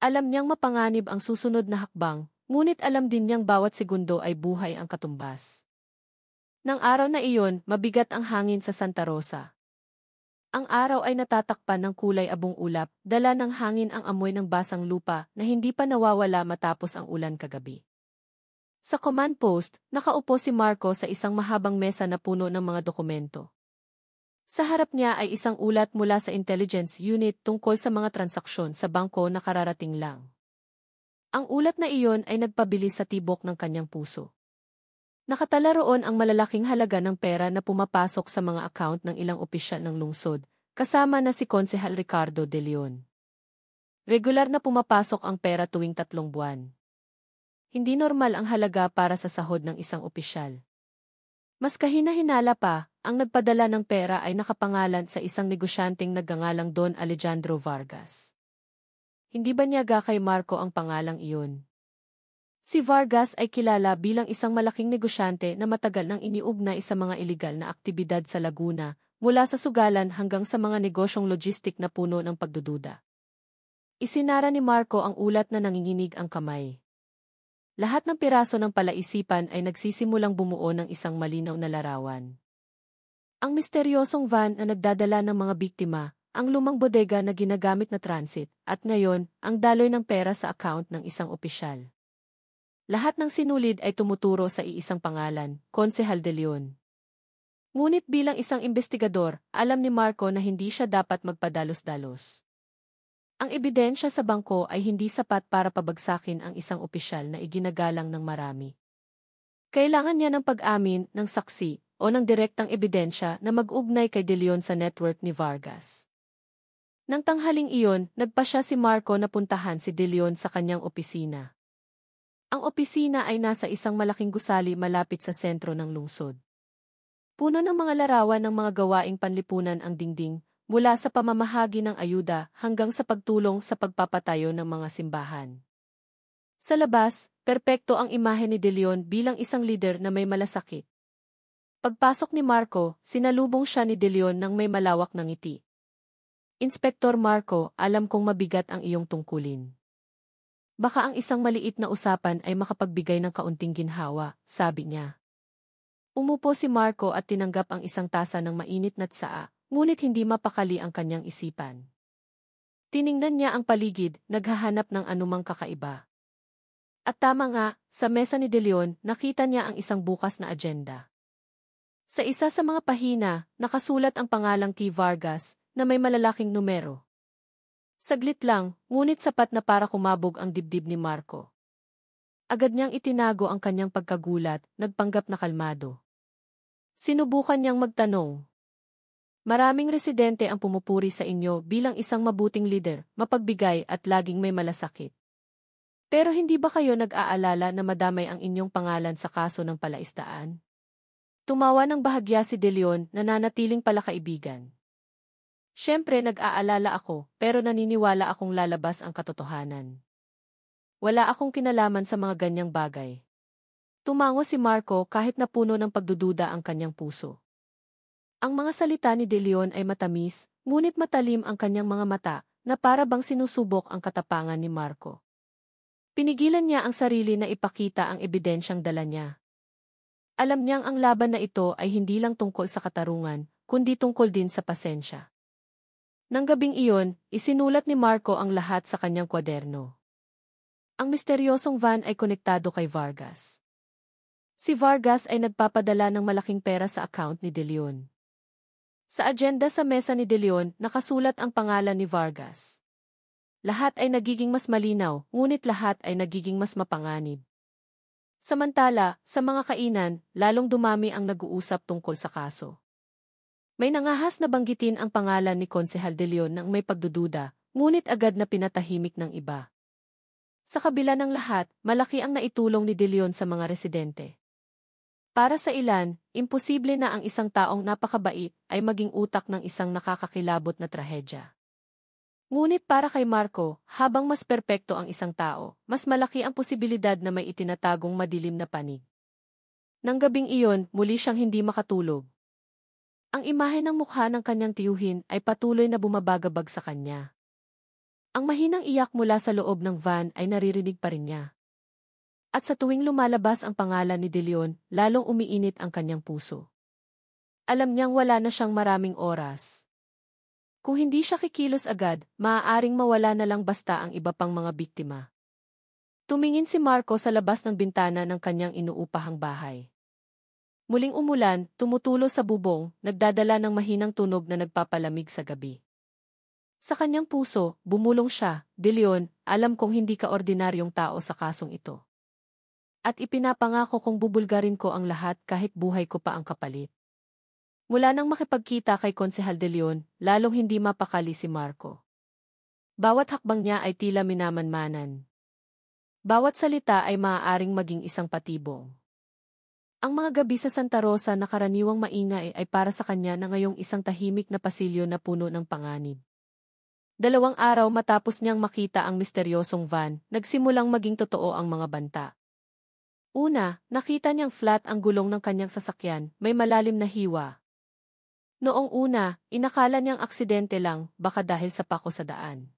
Alam niyang mapanganib ang susunod na hakbang, ngunit alam din niyang bawat segundo ay buhay ang katumbas. Nang araw na iyon, mabigat ang hangin sa Santa Rosa. Ang araw ay natatakpan ng kulay abong ulap, dala ng hangin ang amoy ng basang lupa na hindi pa nawawala matapos ang ulan kagabi. Sa command post, nakaupo si Marco sa isang mahabang mesa na puno ng mga dokumento. Sa harap niya ay isang ulat mula sa intelligence unit tungkol sa mga transaksyon sa bangko na kararating lang. Ang ulat na iyon ay nagpabilis sa tibok ng kanyang puso. Nakatala roon ang malalaking halaga ng pera na pumapasok sa mga account ng ilang opisyal ng lungsod, kasama na si Konsehal Ricardo de Leon. Regular na pumapasok ang pera tuwing 3 buwan. Hindi normal ang halaga para sa sahod ng isang opisyal. Mas kahina-hinala pa, ang nagpadala ng pera ay nakapangalan sa isang negosyanteng nagngangalang Don Alejandro Vargas. Hindi ba niyaga kay Marco ang pangalang iyon? Si Vargas ay kilala bilang isang malaking negosyante na matagal nang iniugnay sa mga ilegal na aktibidad sa Laguna, mula sa sugalan hanggang sa mga negosyong logistik na puno ng pagdududa. Isinara ni Marco ang ulat na nanginginig ang kamay. Lahat ng piraso ng palaisipan ay nagsisimulang bumuo ng isang malinaw na larawan. Ang misteryosong van na nagdadala ng mga biktima, ang lumang bodega na ginagamit na transit, at ngayon, ang daloy ng pera sa account ng isang opisyal. Lahat ng sinulid ay tumuturo sa iisang pangalan, Konsehal de Leon. Ngunit bilang isang investigador, alam ni Marco na hindi siya dapat magpadalos-dalos. Ang ebidensya sa bangko ay hindi sapat para pabagsakin ang isang opisyal na iginagalang ng marami. Kailangan niya ng pag-amin, ng saksi, o ng direktang ebidensya na mag-ugnay kay De Leon sa network ni Vargas. Nang tanghaling iyon, nagpasya si Marco na puntahan si De Leon sa kanyang opisina. Ang opisina ay nasa isang malaking gusali malapit sa sentro ng lungsod. Puno ng mga larawan ng mga gawaing panlipunan ang dingding, mula sa pamamahagi ng ayuda hanggang sa pagtulong sa pagpapatayo ng mga simbahan. Sa labas, perpekto ang imahe ni De Leon bilang isang lider na may malasakit. Pagpasok ni Marco, sinalubong siya ni De Leon ng may malawak na ngiti. Inspektor Marco, alam kong mabigat ang iyong tungkulin. Baka ang isang maliit na usapan ay makapagbigay ng kaunting ginhawa, sabi niya. Umupo si Marco at tinanggap ang isang tasa ng mainit na tsaa, ngunit hindi mapakali ang kanyang isipan. Tiningnan niya ang paligid, naghahanap ng anumang kakaiba. At tama nga, sa mesa ni De Leon, nakita niya ang isang bukas na agenda. Sa isa sa mga pahina, nakasulat ang pangalang T. Vargas, na may malalaking numero. Saglit lang, ngunit sapat na para kumabog ang dibdib ni Marco. Agad niyang itinago ang kanyang pagkagulat, nagpanggap na kalmado. Sinubukan niyang magtanong. Maraming residente ang pumupuri sa inyo bilang isang mabuting leader, mapagbigay at laging may malasakit. Pero hindi ba kayo nag-aalala na madamay ang inyong pangalan sa kaso ng palaisdaan? Tumawa ng bahagya si De Leon na nanatiling palakaibigan. Siyempre nag-aalala ako, pero naniniwala akong lalabas ang katotohanan. Wala akong kinalaman sa mga ganyang bagay. Tumango si Marco kahit na puno ng pagdududa ang kanyang puso. Ang mga salita ni De Leon ay matamis, ngunit matalim ang kanyang mga mata, na para bang sinusubok ang katapangan ni Marco. Pinigilan niya ang sarili na ipakita ang ebidensyang dala niya. Alam niyang ang laban na ito ay hindi lang tungkol sa katarungan, kundi tungkol din sa pasensya. Nang gabing iyon, isinulat ni Marco ang lahat sa kanyang kwaderno. Ang misteryosong van ay konektado kay Vargas. Si Vargas ay nagpapadala ng malaking pera sa account ni De Leon. Sa agenda sa mesa ni De Leon, nakasulat ang pangalan ni Vargas. Lahat ay nagiging mas malinaw, ngunit lahat ay nagiging mas mapanganib. Samantala, sa mga kainan, lalong dumami ang nag-uusap tungkol sa kaso. May nangahas na banggitin ang pangalan ni Konsehal De Leon nang may pagdududa, ngunit agad na pinatahimik ng iba. Sa kabila ng lahat, malaki ang naitulong ni De Leon sa mga residente. Para sa ilan, imposible na ang isang taong napakabait ay maging utak ng isang nakakakilabot na trahedya. Ngunit para kay Marco, habang mas perpekto ang isang tao, mas malaki ang posibilidad na may itinatagong madilim na panig. Nang gabing iyon, muli siyang hindi makatulog. Ang imahe ng mukha ng kanyang tiyuhin ay patuloy na bumabagabag sa kanya. Ang mahinang iyak mula sa loob ng van ay naririnig pa rin niya. At sa tuwing lumalabas ang pangalan ni De Leon, lalong umiinit ang kanyang puso. Alam niyang wala na siyang maraming oras. Kung hindi siya kikilos agad, maaaring mawala na lang basta ang iba pang mga biktima. Tumingin si Marco sa labas ng bintana ng kanyang inuupahang bahay. Muling umulan, tumutulo sa bubong, nagdadala ng mahinang tunog na nagpapalamig sa gabi. Sa kanyang puso, bumulong siya, De Leon, alam kong hindi ka ordinaryong tao sa kasong ito. At ipinapangako kong bubulgarin ko ang lahat kahit buhay ko pa ang kapalit. Mula nang makipagkita kay Konsehal De Leon, lalong hindi mapakali si Marco. Bawat hakbang niya ay tila minamanmanan. Bawat salita ay maaaring maging isang patibong. Ang mga gabi sa Santa Rosa na karaniwang maingay ay para sa kanya na ngayong isang tahimik na pasilyo na puno ng panganib. 2 araw matapos niyang makita ang misteryosong van, nagsimulang maging totoo ang mga banta. Una, nakita niyang flat ang gulong ng kanyang sasakyan, may malalim na hiwa. Noong una, inakala niyang aksidente lang, baka dahil sa pako sa daan.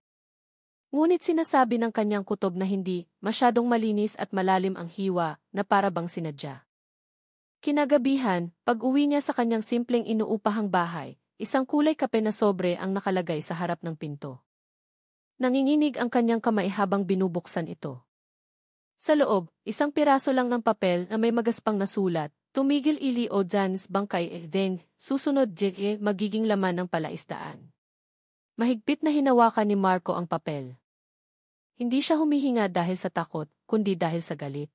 Ngunit sinasabi ng kanyang kutob na hindi, masyadong malinis at malalim ang hiwa, na para bang sinadya. Kinagabihan, pag-uwi niya sa kanyang simpleng inuupahang bahay, isang kulay kape na sobre ang nakalagay sa harap ng pinto. Nanginginig ang kanyang kamay habang binubuksan ito. Sa loob, isang piraso lang ng papel na may magaspang na sulat, tumigil ili o Jan's bangkay then, susunod magiging laman ng palaisdaan. Mahigpit na hinawakan ni Marco ang papel. Hindi siya humihinga dahil sa takot, kundi dahil sa galit.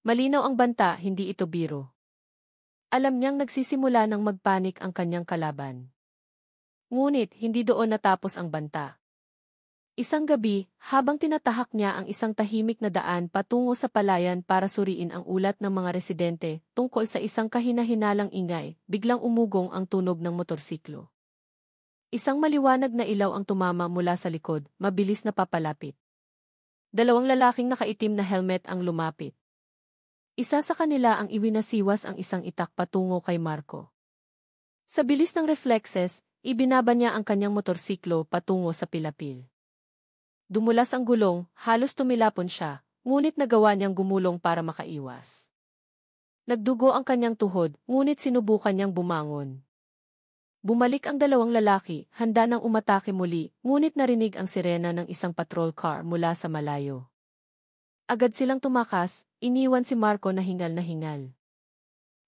Malinaw ang banta, hindi ito biro. Alam niyang nagsisimula ng magpanik ang kanyang kalaban. Ngunit, hindi doon natapos ang banta. Isang gabi, habang tinatahak niya ang isang tahimik na daan patungo sa palayan para suriin ang ulat ng mga residente tungkol sa isang kahina-hinalang ingay, biglang umugong ang tunog ng motorsiklo. Isang maliwanag na ilaw ang tumama mula sa likod, mabilis na papalapit. 2 lalaking nakaitim na helmet ang lumapit. Isa sa kanila ang iwinasiwas ang isang itak patungo kay Marco. Sa bilis ng reflexes, ibinaba niya ang kanyang motorsiklo patungo sa pilapil. Dumulas ang gulong, halos tumilapon siya, ngunit nagawa niyang gumulong para makaiwas. Nagdugo ang kanyang tuhod, ngunit sinubukan niyang bumangon. Bumalik ang dalawang lalaki, handa nang umatake muli, ngunit narinig ang sirena ng isang patrol car mula sa malayo. Agad silang tumakas, iniwan si Marco na hingal na hingal.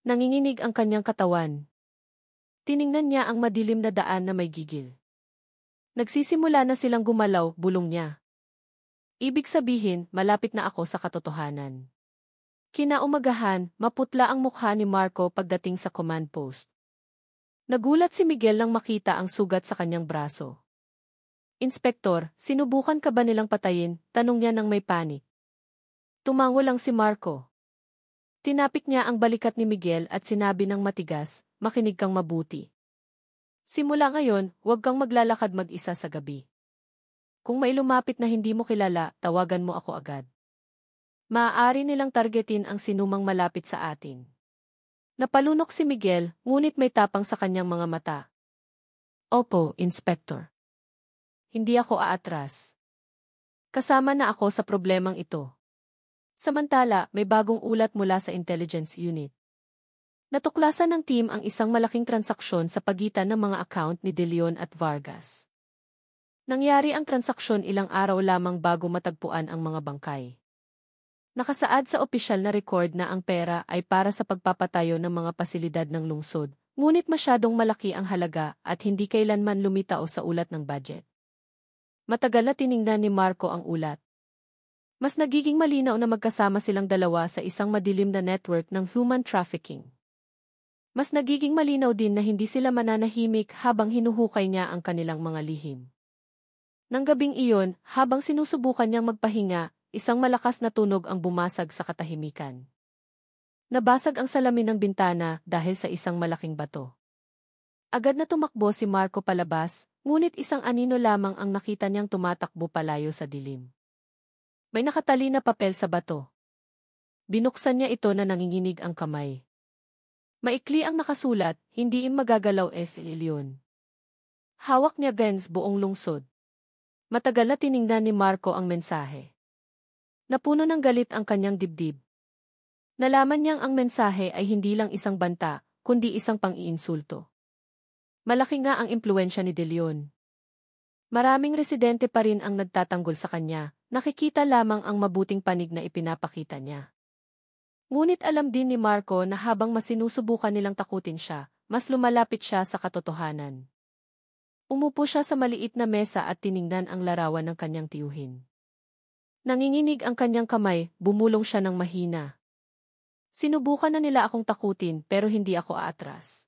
Nanginginig ang kanyang katawan. Tiningnan niya ang madilim na daan na may gigil. Nagsisimula na silang gumalaw, bulong niya. Ibig sabihin, malapit na ako sa katotohanan. Kinaumagahan, maputla ang mukha ni Marco pagdating sa command post. Nagulat si Miguel nang makita ang sugat sa kanyang braso. Inspektor, sinubukan ka ba nilang patayin? Tanong niya nang may panik. Tumango lang si Marco. Tinapik niya ang balikat ni Miguel at sinabi ng matigas, makinig kang mabuti. Simula ngayon, huwag kang maglalakad mag-isa sa gabi. Kung may lumapit na hindi mo kilala, tawagan mo ako agad. Maaari nilang targetin ang sinumang malapit sa atin. Napalunok si Miguel, ngunit may tapang sa kanyang mga mata. Opo, Inspector. Hindi ako aatras. Kasama na ako sa problemang ito. Samantala, may bagong ulat mula sa intelligence unit. Natuklasan ng team ang isang malaking transaksyon sa pagitan ng mga account ni De Leon at Vargas. Nangyari ang transaksyon ilang araw lamang bago matagpuan ang mga bangkay. Nakasaad sa opisyal na record na ang pera ay para sa pagpapatayo ng mga pasilidad ng lungsod, ngunit masyadong malaki ang halaga at hindi kailanman lumitaw sa ulat ng budget. Matagal na tiningnan ni Marco ang ulat. Mas nagiging malinaw na magkasama silang dalawa sa isang madilim na network ng human trafficking. Mas nagiging malinaw din na hindi sila mananahimik habang hinuhukay niya ang kanilang mga lihim. Nang gabing iyon, habang sinusubukan niyang magpahinga, isang malakas na tunog ang bumasag sa katahimikan. Nabasag ang salamin ng bintana dahil sa isang malaking bato. Agad na tumakbo si Marco palabas, ngunit isang anino lamang ang nakita niyang tumatakbo palayo sa dilim. May nakatali na papel sa bato. Binuksan niya ito na nanginginig ang kamay. Maikli ang nakasulat, hindi magagalaw Leon. Hawak niya Benz buong lungsod. Matagal na tiningnan ni Marco ang mensahe. Napuno ng galit ang kanyang dibdib. Nalaman niyang ang mensahe ay hindi lang isang banta, kundi isang pang-iinsulto. Malaki nga ang impluwensya ni De Leon. Maraming residente pa rin ang nagtatanggol sa kanya, nakikita lamang ang mabuting panig na ipinapakita niya. Ngunit alam din ni Marco na habang mas sinusubukan nilang takutin siya, mas lumalapit siya sa katotohanan. Umupo siya sa maliit na mesa at tiningnan ang larawan ng kanyang tiyuhin. Nanginginig ang kanyang kamay, bumulong siya ng mahina. Sinubukan na nila akong takutin pero hindi ako aatras.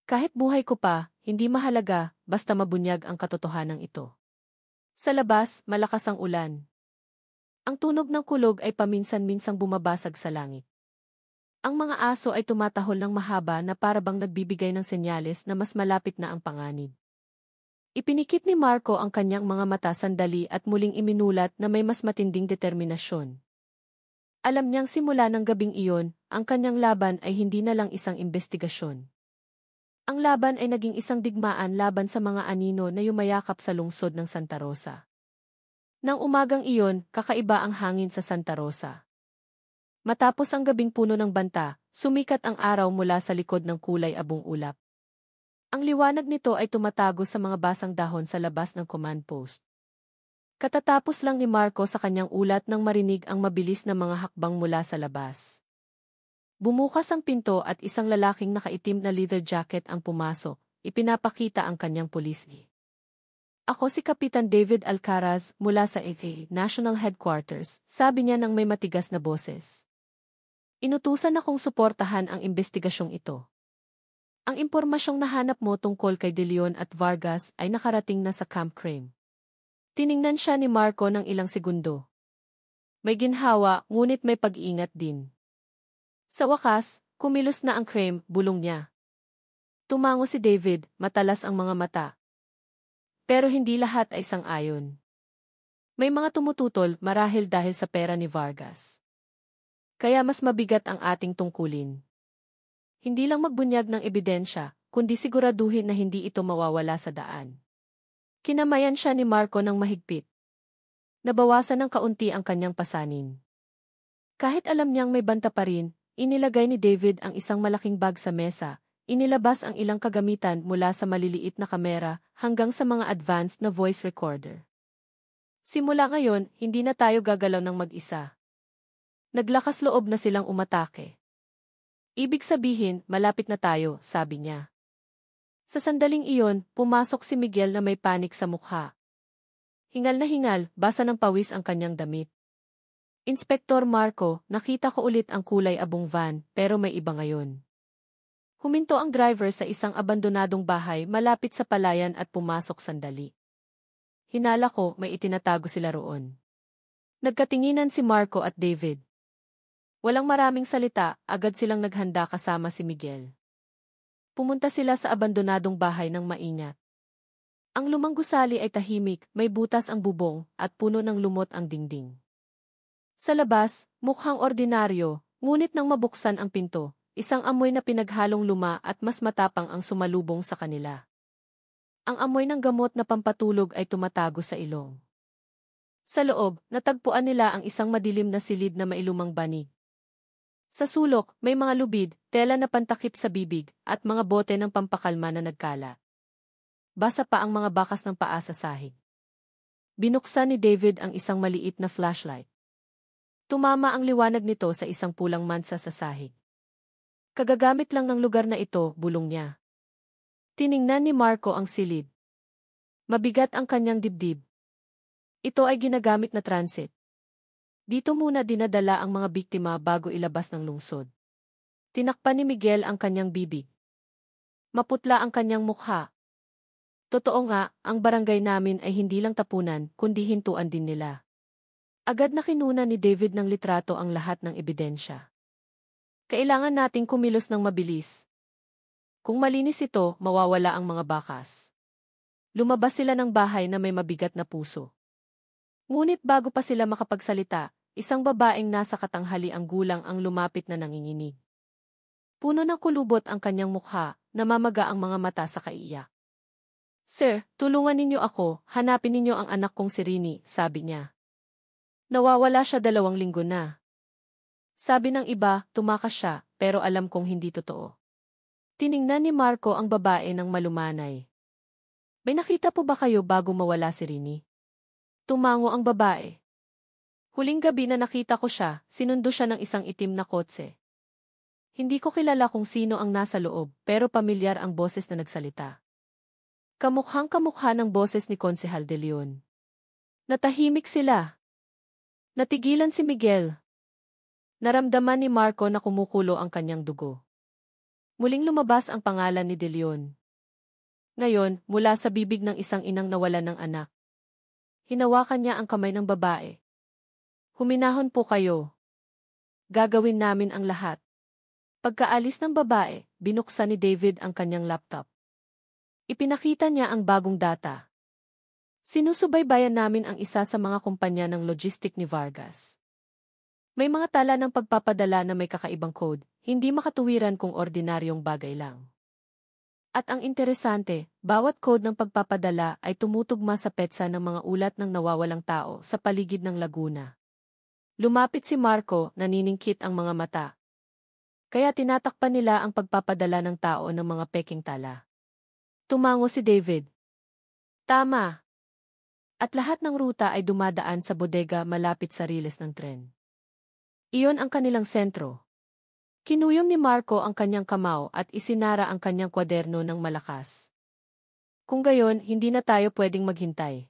Kahit buhay ko pa, hindi mahalaga, basta mabunyag ang katotohanan ito. Sa labas, malakas ang ulan. Ang tunog ng kulog ay paminsan-minsang bumabasag sa langit. Ang mga aso ay tumatahol ng mahaba na parabang nagbibigay ng senyales na mas malapit na ang panganib. Ipinikit ni Marco ang kanyang mga mata sandali at muling iminulat na may mas matinding determinasyon. Alam niyang simula ng gabing iyon, ang kanyang laban ay hindi na lang isang investigasyon. Ang laban ay naging isang digmaan laban sa mga anino na yumayakap sa lungsod ng Santa Rosa. Nang umagang iyon, kakaiba ang hangin sa Santa Rosa. Matapos ang gabing puno ng banta, sumikat ang araw mula sa likod ng kulay abong ulap. Ang liwanag nito ay tumatago sa mga basang dahon sa labas ng command post. Katatapos lang ni Marco sa kanyang ulat nang marinig ang mabilis na mga hakbang mula sa labas. Bumukas ang pinto at isang lalaking nakaitim na leather jacket ang pumasok, ipinapakita ang kanyang pulisgi. Ako si Kapitan David Alcaraz mula sa AK National Headquarters, sabi niya nang may matigas na boses. Inutusan akong suportahan ang investigasyong ito. Ang impormasyong nahanap mo tungkol kay De Leon at Vargas ay nakarating na sa Camp Crame. Tiningnan siya ni Marco ng ilang segundo. May ginhawa, ngunit may pag-iingat din. Sa wakas, kumilos na ang Crame, bulong niya. Tumango si David, matalas ang mga mata. Pero hindi lahat ay sang-ayon. May mga tumututol marahil dahil sa pera ni Vargas. Kaya mas mabigat ang ating tungkulin. Hindi lang magbunyag ng ebidensya, kundi siguraduhin na hindi ito mawawala sa daan. Kinamayan siya ni Marco ng mahigpit. Nabawasan ng kaunti ang kanyang pasanin. Kahit alam niyang may banta pa rin, inilagay ni David ang isang malaking bag sa mesa, inilabas ang ilang kagamitan mula sa maliliit na kamera hanggang sa mga advanced na voice recorder. Simula ngayon, hindi na tayo gagalaw ng mag-isa. Naglakas loob na silang umatake. Ibig sabihin, malapit na tayo, sabi niya. Sa sandaling iyon, pumasok si Miguel na may panik sa mukha. Hingal na hingal, basa ng pawis ang kanyang damit. Inspektor Marco, nakita ko ulit ang kulay abong van, pero may iba ngayon. Huminto ang driver sa isang abandonadong bahay malapit sa palayan at pumasok sandali. Hinala ko, may itinatago sila roon. Nagkatinginan si Marco at David. Walang maraming salita, agad silang naghanda kasama si Miguel. Pumunta sila sa abandonadong bahay ng maingat. Ang lumang gusali ay tahimik, may butas ang bubong, at puno ng lumot ang dingding. Sa labas, mukhang ordinaryo, ngunit nang mabuksan ang pinto, isang amoy na pinaghalong luma at mas matapang ang sumalubong sa kanila. Ang amoy ng gamot na pampatulog ay tumatago sa ilong. Sa loob, natagpuan nila ang isang madilim na silid na mailumang banig. Sa sulok, may mga lubid, tela na pantakip sa bibig, at mga bote ng pampakalma na nagkala. Basa pa ang mga bakas ng paa sa sahig. Binuksan ni David ang isang maliit na flashlight. Tumama ang liwanag nito sa isang pulang mansa sa sahig. Kagagamit lang ng lugar na ito, bulong niya. Tiningnan ni Marco ang silid. Mabigat ang kanyang dibdib. Ito ay ginagamit na transit. Dito muna dinadala ang mga biktima bago ilabas ng lungsod. Tinakpan ni Miguel ang kanyang bibig. Maputla ang kanyang mukha. Totoo nga, ang barangay namin ay hindi lang tapunan, kundi hintuan din nila. Agad na kinuna ni David ng litrato ang lahat ng ebidensya. Kailangan nating kumilos ng mabilis. Kung malinis ito, mawawala ang mga bakas. Lumabas sila ng bahay na may mabigat na puso. Ngunit bago pa sila makapagsalita, isang babaeng nasa katanghali ang gulang ang lumapit na nanginginig. Puno ng kulubot ang kanyang mukha, namamaga ang mga mata sa kaiiyak. Sir, tulungan ninyo ako, hanapin ninyo ang anak kong si Rini, sabi niya. Nawawala siya 2 linggo na. Sabi ng iba, tumakas siya, pero alam kong hindi totoo. Tiningnan ni Marco ang babae ng malumanay. May nakita po ba kayo bago mawala si Rini? Tumango ang babae. Huling gabi na nakita ko siya, sinundo siya ng isang itim na kotse. Hindi ko kilala kung sino ang nasa loob, pero pamilyar ang boses na nagsalita. Kamukhang-kamukha ng boses ni Konsehal De Leon. Natahimik sila. Natigilan si Miguel. Naramdaman ni Marco na kumukulo ang kanyang dugo. Muling lumabas ang pangalan ni De Leon. Ngayon, mula sa bibig ng isang inang nawalan ng anak. Hinawakan niya ang kamay ng babae. Huminahon po kayo. Gagawin namin ang lahat. Pagkaalis ng babae, binuksan ni David ang kanyang laptop. Ipinakita niya ang bagong data. Sinusubaybayan namin ang isa sa mga kumpanya ng logistic ni Vargas. May mga tala ng pagpapadala na may kakaibang code, hindi makatuwiran kung ordinaryong bagay lang. At ang interesante, bawat code ng pagpapadala ay tumutugma sa petsa ng mga ulat ng nawawalang tao sa paligid ng Laguna. Lumapit si Marco, naniningkit ang mga mata. Kaya tinatakpan nila ang pagpapadala ng tao ng mga peking tala. Tumango si David. Tama. At lahat ng ruta ay dumadaan sa bodega malapit sa riles ng tren. Iyon ang kanilang sentro. Kinuyom ni Marco ang kanyang kamao at isinara ang kanyang kwaderno ng malakas. Kung gayon, hindi na tayo pwedeng maghintay.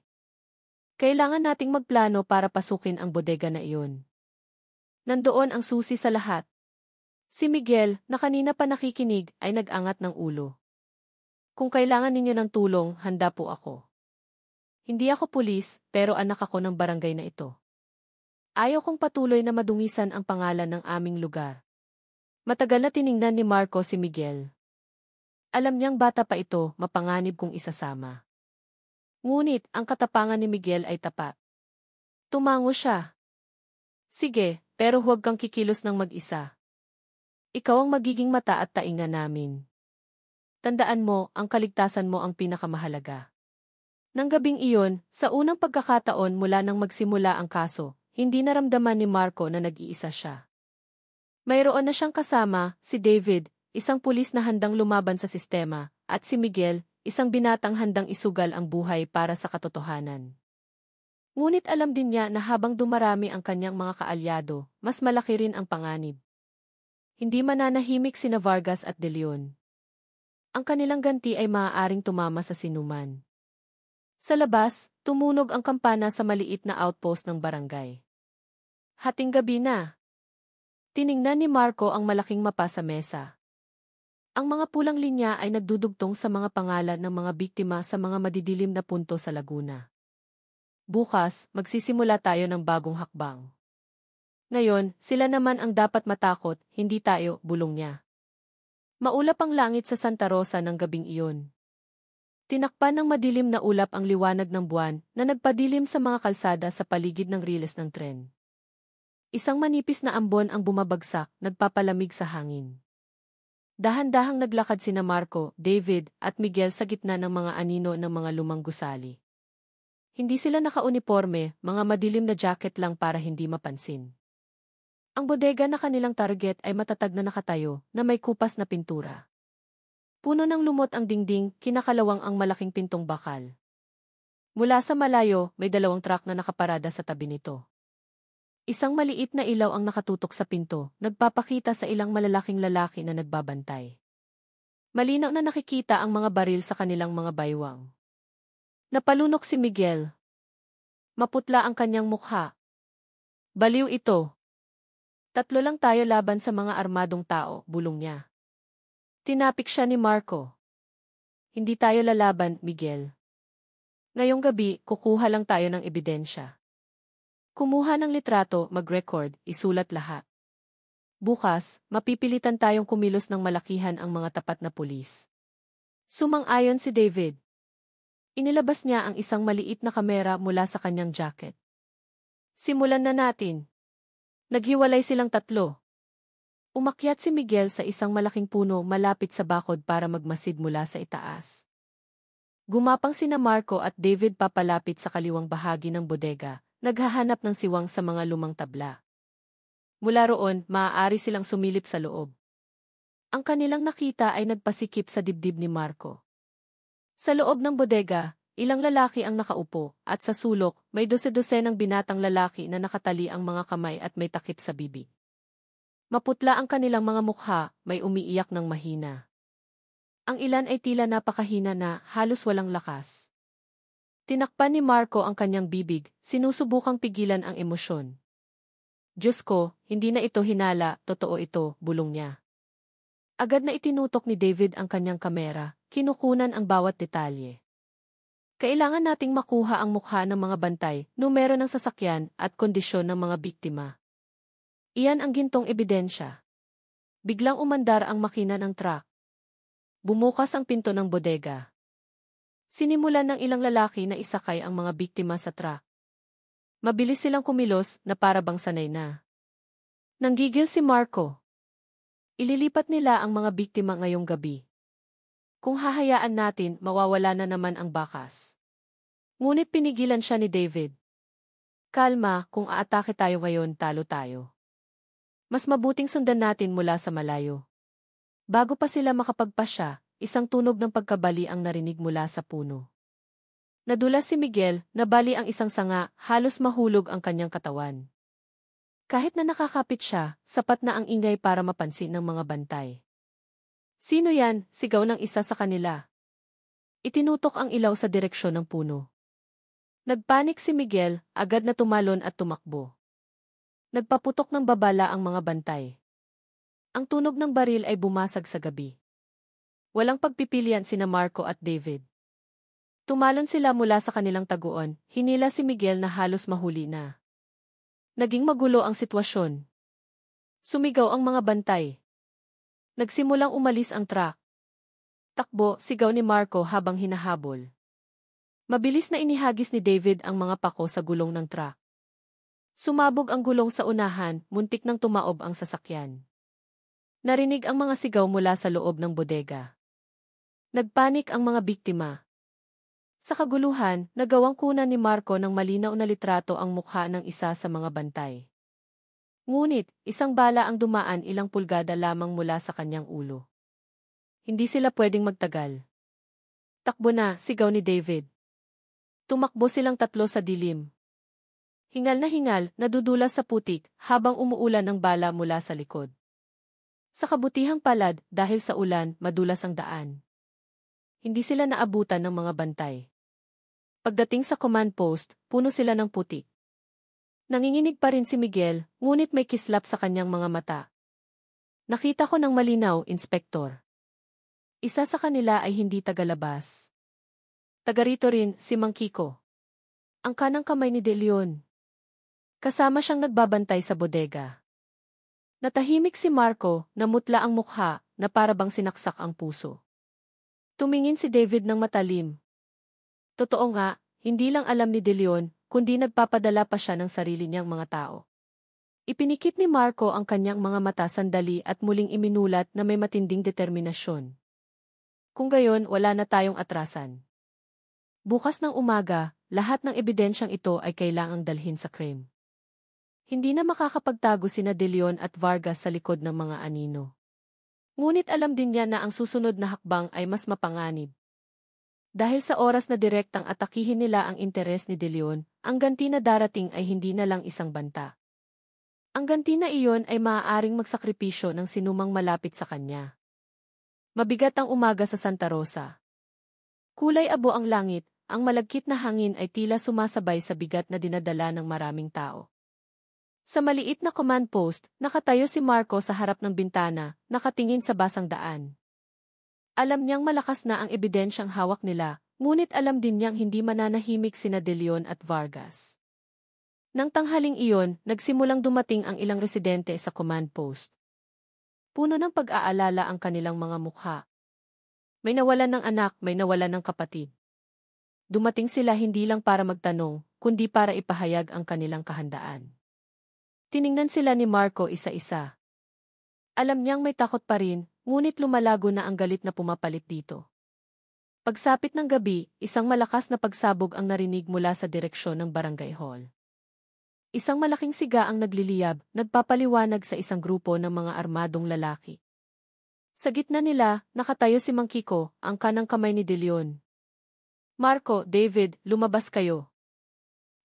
Kailangan nating magplano para pasukin ang bodega na iyon. Nandoon ang susi sa lahat. Si Miguel, na kanina pa nakikinig, ay nag-angat ng ulo. Kung kailangan ninyo ng tulong, handa po ako. Hindi ako pulis, pero anak ako ng barangay na ito. Ayaw kong patuloy na madungisan ang pangalan ng aming lugar. Matagal na tiningnan ni Marco si Miguel. Alam niyang bata pa ito, mapanganib kung isasama. Ngunit, ang katapangan ni Miguel ay tapat. Tumango siya. Sige, pero huwag kang kikilos ng mag-isa. Ikaw ang magiging mata at tainga namin. Tandaan mo, ang kaligtasan mo ang pinakamahalaga. Nang gabing iyon, sa unang pagkakataon mula nang magsimula ang kaso, hindi naramdaman ni Marco na nag-iisa siya. Mayroon na siyang kasama, si David, isang pulis na handang lumaban sa sistema, at si Miguel, isang binatang handang isugal ang buhay para sa katotohanan. Ngunit alam din niya na habang dumarami ang kanyang mga kaalyado, mas malaki rin ang panganib. Hindi mananahimik sina Vargas at De Leon. Ang kanilang ganti ay maaaring tumama sa sinuman. Sa labas, tumunog ang kampana sa maliit na outpost ng barangay. Hating gabi na. Tiningnan ni Marco ang malaking mapa sa mesa. Ang mga pulang linya ay nagdudugtong sa mga pangalan ng mga biktima sa mga madidilim na punto sa Laguna. Bukas, magsisimula tayo ng bagong hakbang. Ngayon, sila naman ang dapat matakot, hindi tayo, bulong niya. Maulap ang langit sa Santa Rosa ng gabing iyon. Tinakpan ng madilim na ulap ang liwanag ng buwan na nagpadilim sa mga kalsada sa paligid ng riles ng tren. Isang manipis na ambon ang bumabagsak, nagpapalamig sa hangin. Dahan-dahang naglakad sina Marco, David, at Miguel sa gitna ng mga anino ng mga lumang gusali. Hindi sila naka-uniforme, mga madilim na jacket lang para hindi mapansin. Ang bodega na kanilang target ay matatag na nakatayo, na may kupas na pintura. Puno ng lumot ang dingding, kinakalawang ang malaking pintong bakal. Mula sa malayo, may 2 truck na nakaparada sa tabi nito. Isang maliit na ilaw ang nakatutok sa pinto, nagpapakita sa ilang malalaking lalaki na nagbabantay. Malinaw na nakikita ang mga baril sa kanilang mga baywang. Napalunok si Miguel. Maputla ang kanyang mukha. Baliw ito. 3 lang tayo laban sa mga armadong tao, bulong niya. Tinapik siya ni Marco. Hindi tayo lalaban, Miguel. Ngayong gabi, kukuha lang tayo ng ebidensya. Kumuha ng litrato, mag-record, isulat lahat. Bukas, mapipilitan tayong kumilos ng malakihan ang mga tapat na pulis. Sumang-ayon si David. Inilabas niya ang isang maliit na kamera mula sa kanyang jacket. Simulan na natin. Naghiwalay silang 3. Umakyat si Miguel sa isang malaking puno malapit sa bakod para magmasid mula sa itaas. Gumapang sina Marco at David papalapit sa kaliwang bahagi ng bodega, naghahanap ng siwang sa mga lumang tabla. Mula roon, maaari silang sumilip sa loob. Ang kanilang nakita ay nagpasikip sa dibdib ni Marco. Sa loob ng bodega, ilang lalaki ang nakaupo, at sa sulok, may 12 ng binatang lalaki na nakatali ang mga kamay at may takip sa bibig. Maputla ang kanilang mga mukha, may umiiyak ng mahina. Ang ilan ay tila napakahina na, halos walang lakas. Tinakpan ni Marco ang kanyang bibig, sinusubukang pigilan ang emosyon. Diyos ko, hindi na ito hinala, totoo ito, bulong niya. Agad na itinutok ni David ang kanyang kamera, kinukunan ang bawat detalye. Kailangan nating makuha ang mukha ng mga bantay, numero ng sasakyan, at kondisyon ng mga biktima. Iyan ang gintong ebidensya. Biglang umandar ang makina ng truck. Bumukas ang pinto ng bodega. Sinimulan ng ilang lalaki na isakay ang mga biktima sa truck. Mabilis silang kumilos na para bang sanay na. Nanggigil si Marco. Ililipat nila ang mga biktima ngayong gabi. Kung hahayaan natin, mawawala na naman ang bakas. Ngunit pinigilan siya ni David. Kalma, kung aatake tayo ngayon, talo tayo. Mas mabuting sundan natin mula sa malayo. Bago pa sila makapagpasya, isang tunog ng pagkabali ang narinig mula sa puno. Nadulas si Miguel, nabali ang isang sanga, halos mahulog ang kanyang katawan. Kahit na nakakapit siya, sapat na ang ingay para mapansin ng mga bantay. Sino yan? Sigaw ng isa sa kanila. Itinutok ang ilaw sa direksyon ng puno. Nagpanik si Miguel, agad na tumalon at tumakbo. Nagpaputok ng babala ang mga bantay. Ang tunog ng baril ay bumasag sa gabi. Walang pagpipilian sina Marco at David. Tumalon sila mula sa kanilang taguan, hinila si Miguel na halos mahuli na. Naging magulo ang sitwasyon. Sumigaw ang mga bantay. Nagsimulang umalis ang truck. Takbo, sigaw ni Marco habang hinahabol. Mabilis na inihagis ni David ang mga pako sa gulong ng truck. Sumabog ang gulong sa unahan, muntik nang tumaob ang sasakyan. Narinig ang mga sigaw mula sa loob ng bodega. Nagpanik ang mga biktima. Sa kaguluhan, nagawang kunan ni Marco ng malinaw na litrato ang mukha ng isa sa mga bantay. Ngunit, isang bala ang dumaan ilang pulgada lamang mula sa kanyang ulo. Hindi sila pwedeng magtagal. Takbo na, sigaw ni David. Tumakbo silang tatlo sa dilim. Hingal, nadudulas sa putik habang umuulan ng bala mula sa likod. Sa kabutihang palad, dahil sa ulan, madulas ang daan. Hindi sila naabutan ng mga bantay. Pagdating sa command post, puno sila ng putik. Nanginginig pa rin si Miguel, ngunit may kislap sa kanyang mga mata. Nakita ko ng malinaw, Inspektor. Isa sa kanila ay hindi tagalabas. Taga rito rin, si Mang Kiko. Ang kanang kamay ni De Leon. Kasama siyang nagbabantay sa bodega. Natahimik si Marco, namutla ang mukha, na para bang sinaksak ang puso. Tumingin si David ng matalim. Totoo nga, hindi lang alam ni De Leon, kundi nagpapadala pa siya ng sarili niyang mga tao. Ipinikit ni Marco ang kanyang mga mata sandali at muling iminulat na may matinding determinasyon. Kung gayon, wala na tayong atrasan. Bukas ng umaga, lahat ng ebidensyang ito ay kailangang dalhin sa crime. Hindi na makakapagtago sina De Leon at Vargas sa likod ng mga anino. Ngunit alam din niya na ang susunod na hakbang ay mas mapanganib. Dahil sa oras na direktang atakihin nila ang interes ni De Leon, ang ganti na darating ay hindi na lang isang banta. Ang ganti na iyon ay maaaring magsakripisyo ng sinumang malapit sa kanya. Mabigat ang umaga sa Santa Rosa. Kulay abo ang langit, ang malagkit na hangin ay tila sumasabay sa bigat na dinadala ng maraming tao. Sa maliit na command post, nakatayo si Marco sa harap ng bintana, nakatingin sa basang daan. Alam niyang malakas na ang ebidensyang hawak nila, ngunit alam din niyang hindi mananahimik sina De Leon at Vargas. Nang tanghaling iyon, nagsimulang dumating ang ilang residente sa command post. Puno ng pag-aalala ang kanilang mga mukha. May nawalan ng anak, may nawalan ng kapatid. Dumating sila hindi lang para magtanong, kundi para ipahayag ang kanilang kahandaan. Tiningnan sila ni Marco isa-isa. Alam niyang may takot pa rin, ngunit lumalago na ang galit na pumapalit dito. Pagsapit ng gabi, isang malakas na pagsabog ang narinig mula sa direksyon ng barangay hall. Isang malaking siga ang nagliliyab, nagpapaliwanag sa isang grupo ng mga armadong lalaki. Sa gitna nila, nakatayo si Mang Kiko, ang kanang kamay ni De Leon. Marco, David, lumabas kayo.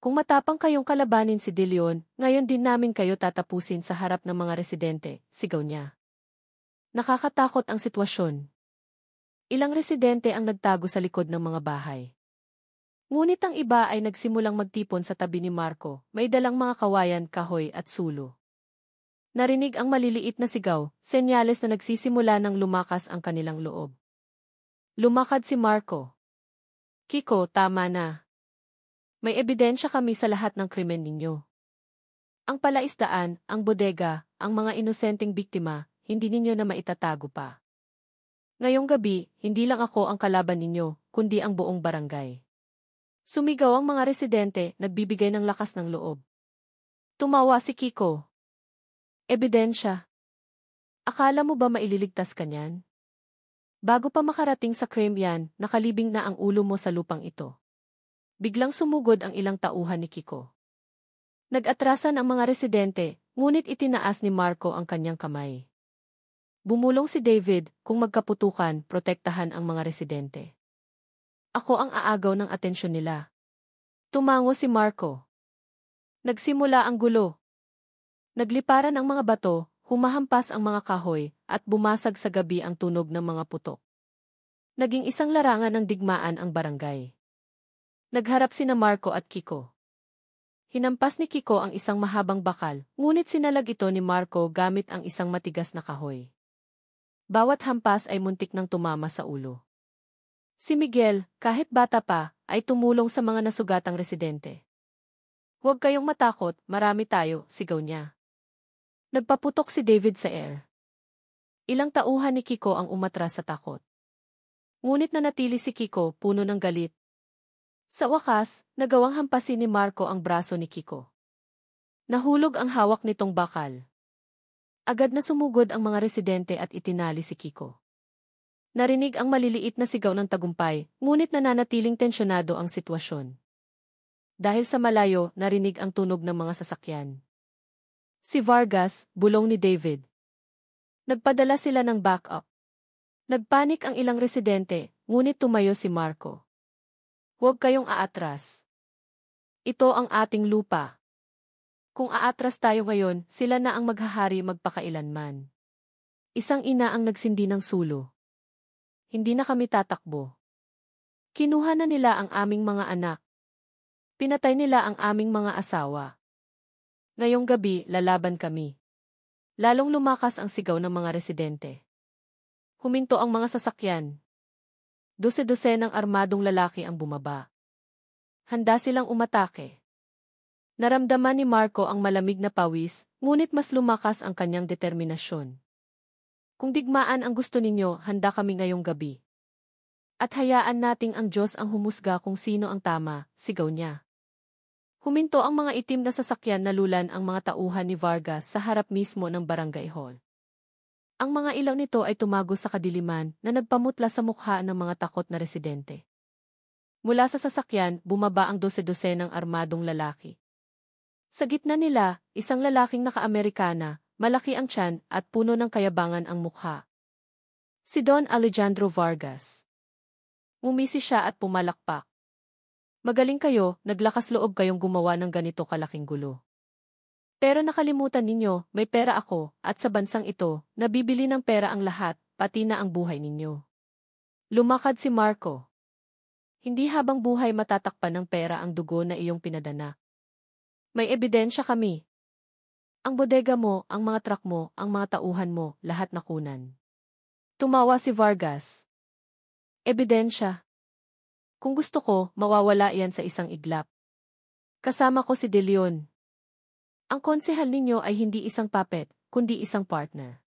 Kung matapang kayong kalabanin si De Leon, ngayon din namin kayo tatapusin sa harap ng mga residente, sigaw niya. Nakakatakot ang sitwasyon. Ilang residente ang nagtago sa likod ng mga bahay. Ngunit ang iba ay nagsimulang magtipon sa tabi ni Marco, may dalang mga kawayan, kahoy at sulo. Narinig ang maliliit na sigaw, senyales na nagsisimula ng lumakas ang kanilang loob. Lumakad si Marco. Kiko, tama na. May ebidensya kami sa lahat ng krimen ninyo. Ang palaisdaan, ang bodega, ang mga inosenteng biktima, hindi ninyo na maitatago pa. Ngayong gabi, hindi lang ako ang kalaban ninyo, kundi ang buong barangay. Sumigaw ang mga residente, nagbibigay ng lakas ng loob. Tumawa si Kiko. Ebidensya. Akala mo ba maililigtas ka niyan? Bago pa makarating sa crime yan, nakalibing na ang ulo mo sa lupang ito. Biglang sumugod ang ilang tauhan ni Kiko. Nag-atrasan ang mga residente, ngunit itinaas ni Marco ang kanyang kamay. Bumulong si David, kung magkaputukan, protektahan ang mga residente. Ako ang aagaw ng atensyon nila. Tumango si Marco. Nagsimula ang gulo. Nagliparan ang mga bato, humahampas ang mga kahoy, at bumasag sa gabi ang tunog ng mga putok. Naging isang larangan ng digmaan ang barangay. Nagharap sina Marco at Kiko. Hinampas ni Kiko ang isang mahabang bakal, ngunit sinalag ito ni Marco gamit ang isang matigas na kahoy. Bawat hampas ay muntik nang tumama sa ulo. Si Miguel, kahit bata pa, ay tumulong sa mga nasugatang residente. Huwag kayong matakot, marami tayo, sigaw niya. Nagpaputok si David sa air. Ilang tauhan ni Kiko ang umatras sa takot. Ngunit nanatili si Kiko, puno ng galit. Sa wakas, nagawang hampasin ni Marco ang braso ni Kiko. Nahulog ang hawak nitong bakal. Agad na sumugod ang mga residente at itinali si Kiko. Narinig ang maliliit na sigaw ng tagumpay, ngunit nananatiling tensyonado ang sitwasyon. Dahil sa malayo, narinig ang tunog ng mga sasakyan. Si Vargas, bulong ni David. Nagpadala sila ng backup. Nagpanik ang ilang residente, ngunit tumayo si Marco. Huwag kayong aatras. Ito ang ating lupa. Kung aatras tayo ngayon, sila na ang maghahari magpakailanman. Isang ina ang nagsindi ng sulo. Hindi na kami tatakbo. Kinuha na nila ang aming mga anak. Pinatay nila ang aming mga asawa. Ngayong gabi, lalaban kami. Lalong lumakas ang sigaw ng mga residente. Huminto ang mga sasakyan. Dose-dose ng armadong lalaki ang bumaba. Handa silang umatake. Naramdaman ni Marco ang malamig na pawis, ngunit mas lumakas ang kanyang determinasyon. Kung digmaan ang gusto ninyo, handa kami ngayong gabi. At hayaan nating ang Diyos ang humusga kung sino ang tama, sigaw niya. Huminto ang mga itim na sasakyan na lulan ang mga tauhan ni Vargas sa harap mismo ng barangay hall. Ang mga ilaw nito ay tumago sa kadiliman na nagpamutla sa mukha ng mga takot na residente. Mula sa sasakyan, bumaba ang dose-dose ng armadong lalaki. Sa gitna nila, isang lalaking naka-Amerikana, malaki ang tiyan at puno ng kayabangan ang mukha. Si Don Alejandro Vargas. Umisi siya at pumalakpak. Magaling kayo, naglakas loob kayong gumawa ng ganito kalaking gulo. Pero nakalimutan ninyo, may pera ako, at sa bansang ito, nabibili ng pera ang lahat, pati na ang buhay ninyo. Lumakad si Marco. Hindi habang buhay matatakpan ng pera ang dugo na iyong pinadana. May ebidensya kami. Ang bodega mo, ang mga truck mo, ang mga tauhan mo, lahat nakunan. Tumawa si Vargas. Ebidensya. Kung gusto ko, mawawala yan sa isang iglap. Kasama ko si De Leon. Ang konsehal ninyo ay hindi isang puppet, kundi isang partner.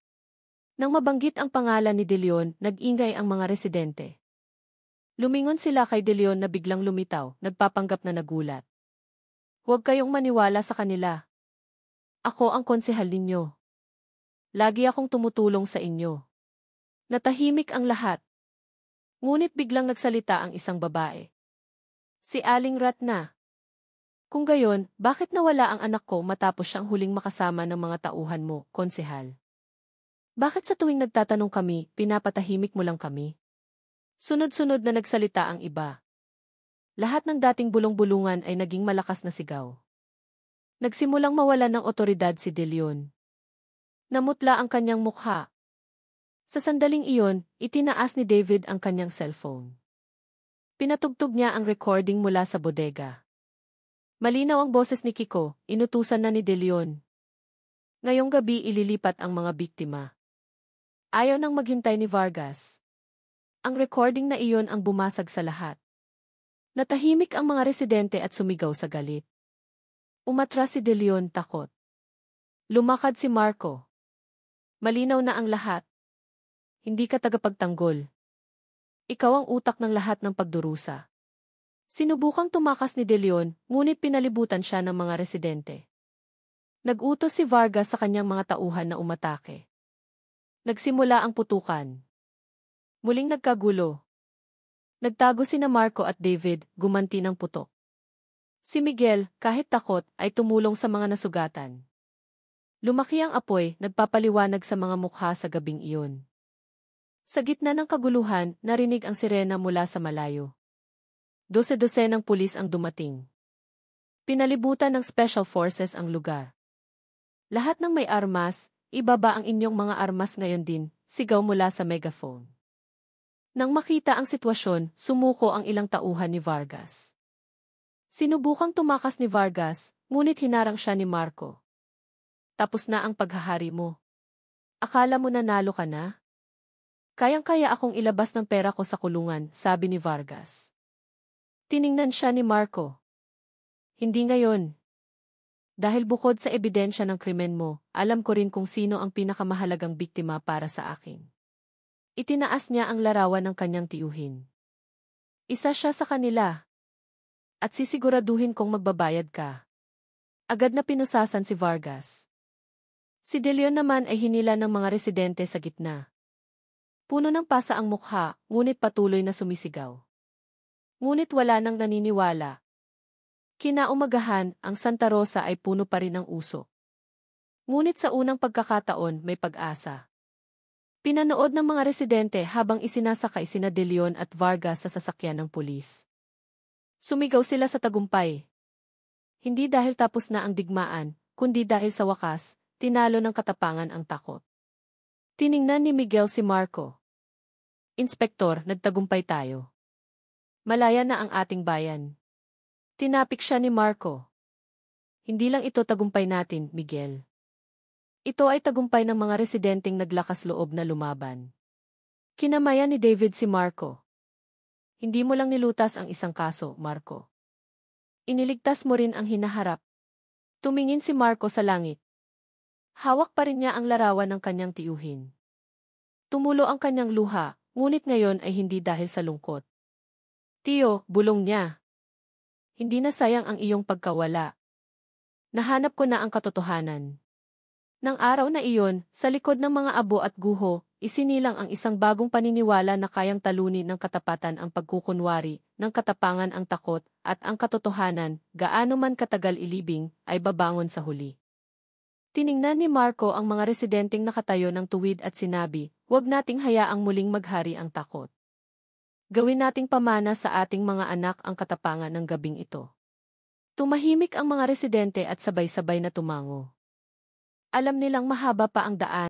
Nang mabanggit ang pangalan ni De Leon, nag-ingay ang mga residente. Lumingon sila kay De Leon na biglang lumitaw, nagpapanggap na nagulat. Huwag kayong maniwala sa kanila. Ako ang konsehal ninyo. Lagi akong tumutulong sa inyo. Natahimik ang lahat. Ngunit biglang nagsalita ang isang babae. Si Aling Ratna. Kung gayon, bakit nawala ang anak ko matapos siyang huling makasama ng mga tauhan mo, konsehal? Bakit sa tuwing nagtatanong kami, pinapatahimik mo lang kami? Sunod-sunod na nagsalita ang iba. Lahat ng dating bulong-bulungan ay naging malakas na sigaw. Nagsimulang mawalan ng otoridad si De Leon. Namutla ang kanyang mukha. Sa sandaling iyon, itinaas ni David ang kanyang cellphone. Pinatugtog niya ang recording mula sa bodega. Malinaw ang boses ni Kiko, inutusan na ni De Leon. Ngayong gabi ililipat ang mga biktima. Ayaw nang maghintay ni Vargas. Ang recording na iyon ang bumasag sa lahat. Natahimik ang mga residente at sumigaw sa galit. Umatras si De Leon takot. Lumakad si Marco. Malinaw na ang lahat. Hindi ka tagapagtanggol. Ikaw ang utak ng lahat ng pagdurusa. Sinubukang tumakas ni De Leon, ngunit pinalibutan siya ng mga residente. Nag-utos si Vargas sa kanyang mga tauhan na umatake. Nagsimula ang putukan. Muling nagkagulo. Nagtago sina Marco at David, gumanti ng putok. Si Miguel, kahit takot, ay tumulong sa mga nasugatan. Lumaki ang apoy, nagpapaliwanag sa mga mukha sa gabing iyon. Sa gitna ng kaguluhan, narinig ang sirena mula sa malayo. Dose-dose ng pulis ang dumating. Pinalibutan ng special forces ang lugar. Lahat ng may armas, ibaba ang inyong mga armas ngayon din, sigaw mula sa megaphone. Nang makita ang sitwasyon, sumuko ang ilang tauhan ni Vargas. Sinubukang tumakas ni Vargas, ngunit hinarang siya ni Marco. Tapos na ang paghahari mo. Akala mo nanalo ka na? Kayang-kaya akong ilabas ng pera ko sa kulungan, sabi ni Vargas. Tiningnan siya ni Marco. Hindi ngayon. Dahil bukod sa ebidensya ng krimen mo, alam ko rin kung sino ang pinakamahalagang biktima para sa akin. Itinaas niya ang larawan ng kanyang tiyuhin. Isa siya sa kanila. At sisiguraduhin kong magbabayad ka. Agad na pinusasan si Vargas. Si De Leon naman ay hinila ng mga residente sa gitna. Puno ng pasa ang mukha, ngunit patuloy na sumisigaw. Ngunit wala nang naniniwala. Kinaumagahan, ang Santa Rosa ay puno pa rin ng usok. Ngunit sa unang pagkakataon, may pag-asa. Pinanood ng mga residente habang isinasakay sina De Leon at Vargas sa sasakyan ng pulis. Sumigaw sila sa tagumpay. Hindi dahil tapos na ang digmaan, kundi dahil sa wakas, tinalo ng katapangan ang takot. Tiningnan ni Miguel si Marco. Inspektor, nagtagumpay tayo. Malaya na ang ating bayan. Tinapik siya ni Marco. Hindi lang ito tagumpay natin, Miguel. Ito ay tagumpay ng mga residenteng naglakas loob na lumaban. Kinamayan ni David si Marco. Hindi mo lang nilutas ang isang kaso, Marco. Iniligtas mo rin ang hinaharap. Tumingin si Marco sa langit. Hawak pa rin niya ang larawan ng kanyang tiyuhin. Tumulo ang kanyang luha, ngunit ngayon ay hindi dahil sa lungkot. Tiyo, bulong niya. Hindi na sayang ang iyong pagkawala. Nahanap ko na ang katotohanan. Nang araw na iyon, sa likod ng mga abo at guho, isinilang ang isang bagong paniniwala na kayang talunin ng katapatan ang pagkukunwari, ng katapangan ang takot, at ang katotohanan, gaano man katagal ilibing, ay babangon sa huli. Tiningnan ni Marco ang mga residenteng nakatayo ng tuwid at sinabi, huwag nating hayaang muling maghari ang takot. Gawin nating pamana sa ating mga anak ang katapangan ng gabing ito. Tumahimik ang mga residente at sabay-sabay na tumango. Alam nilang mahaba pa ang daan.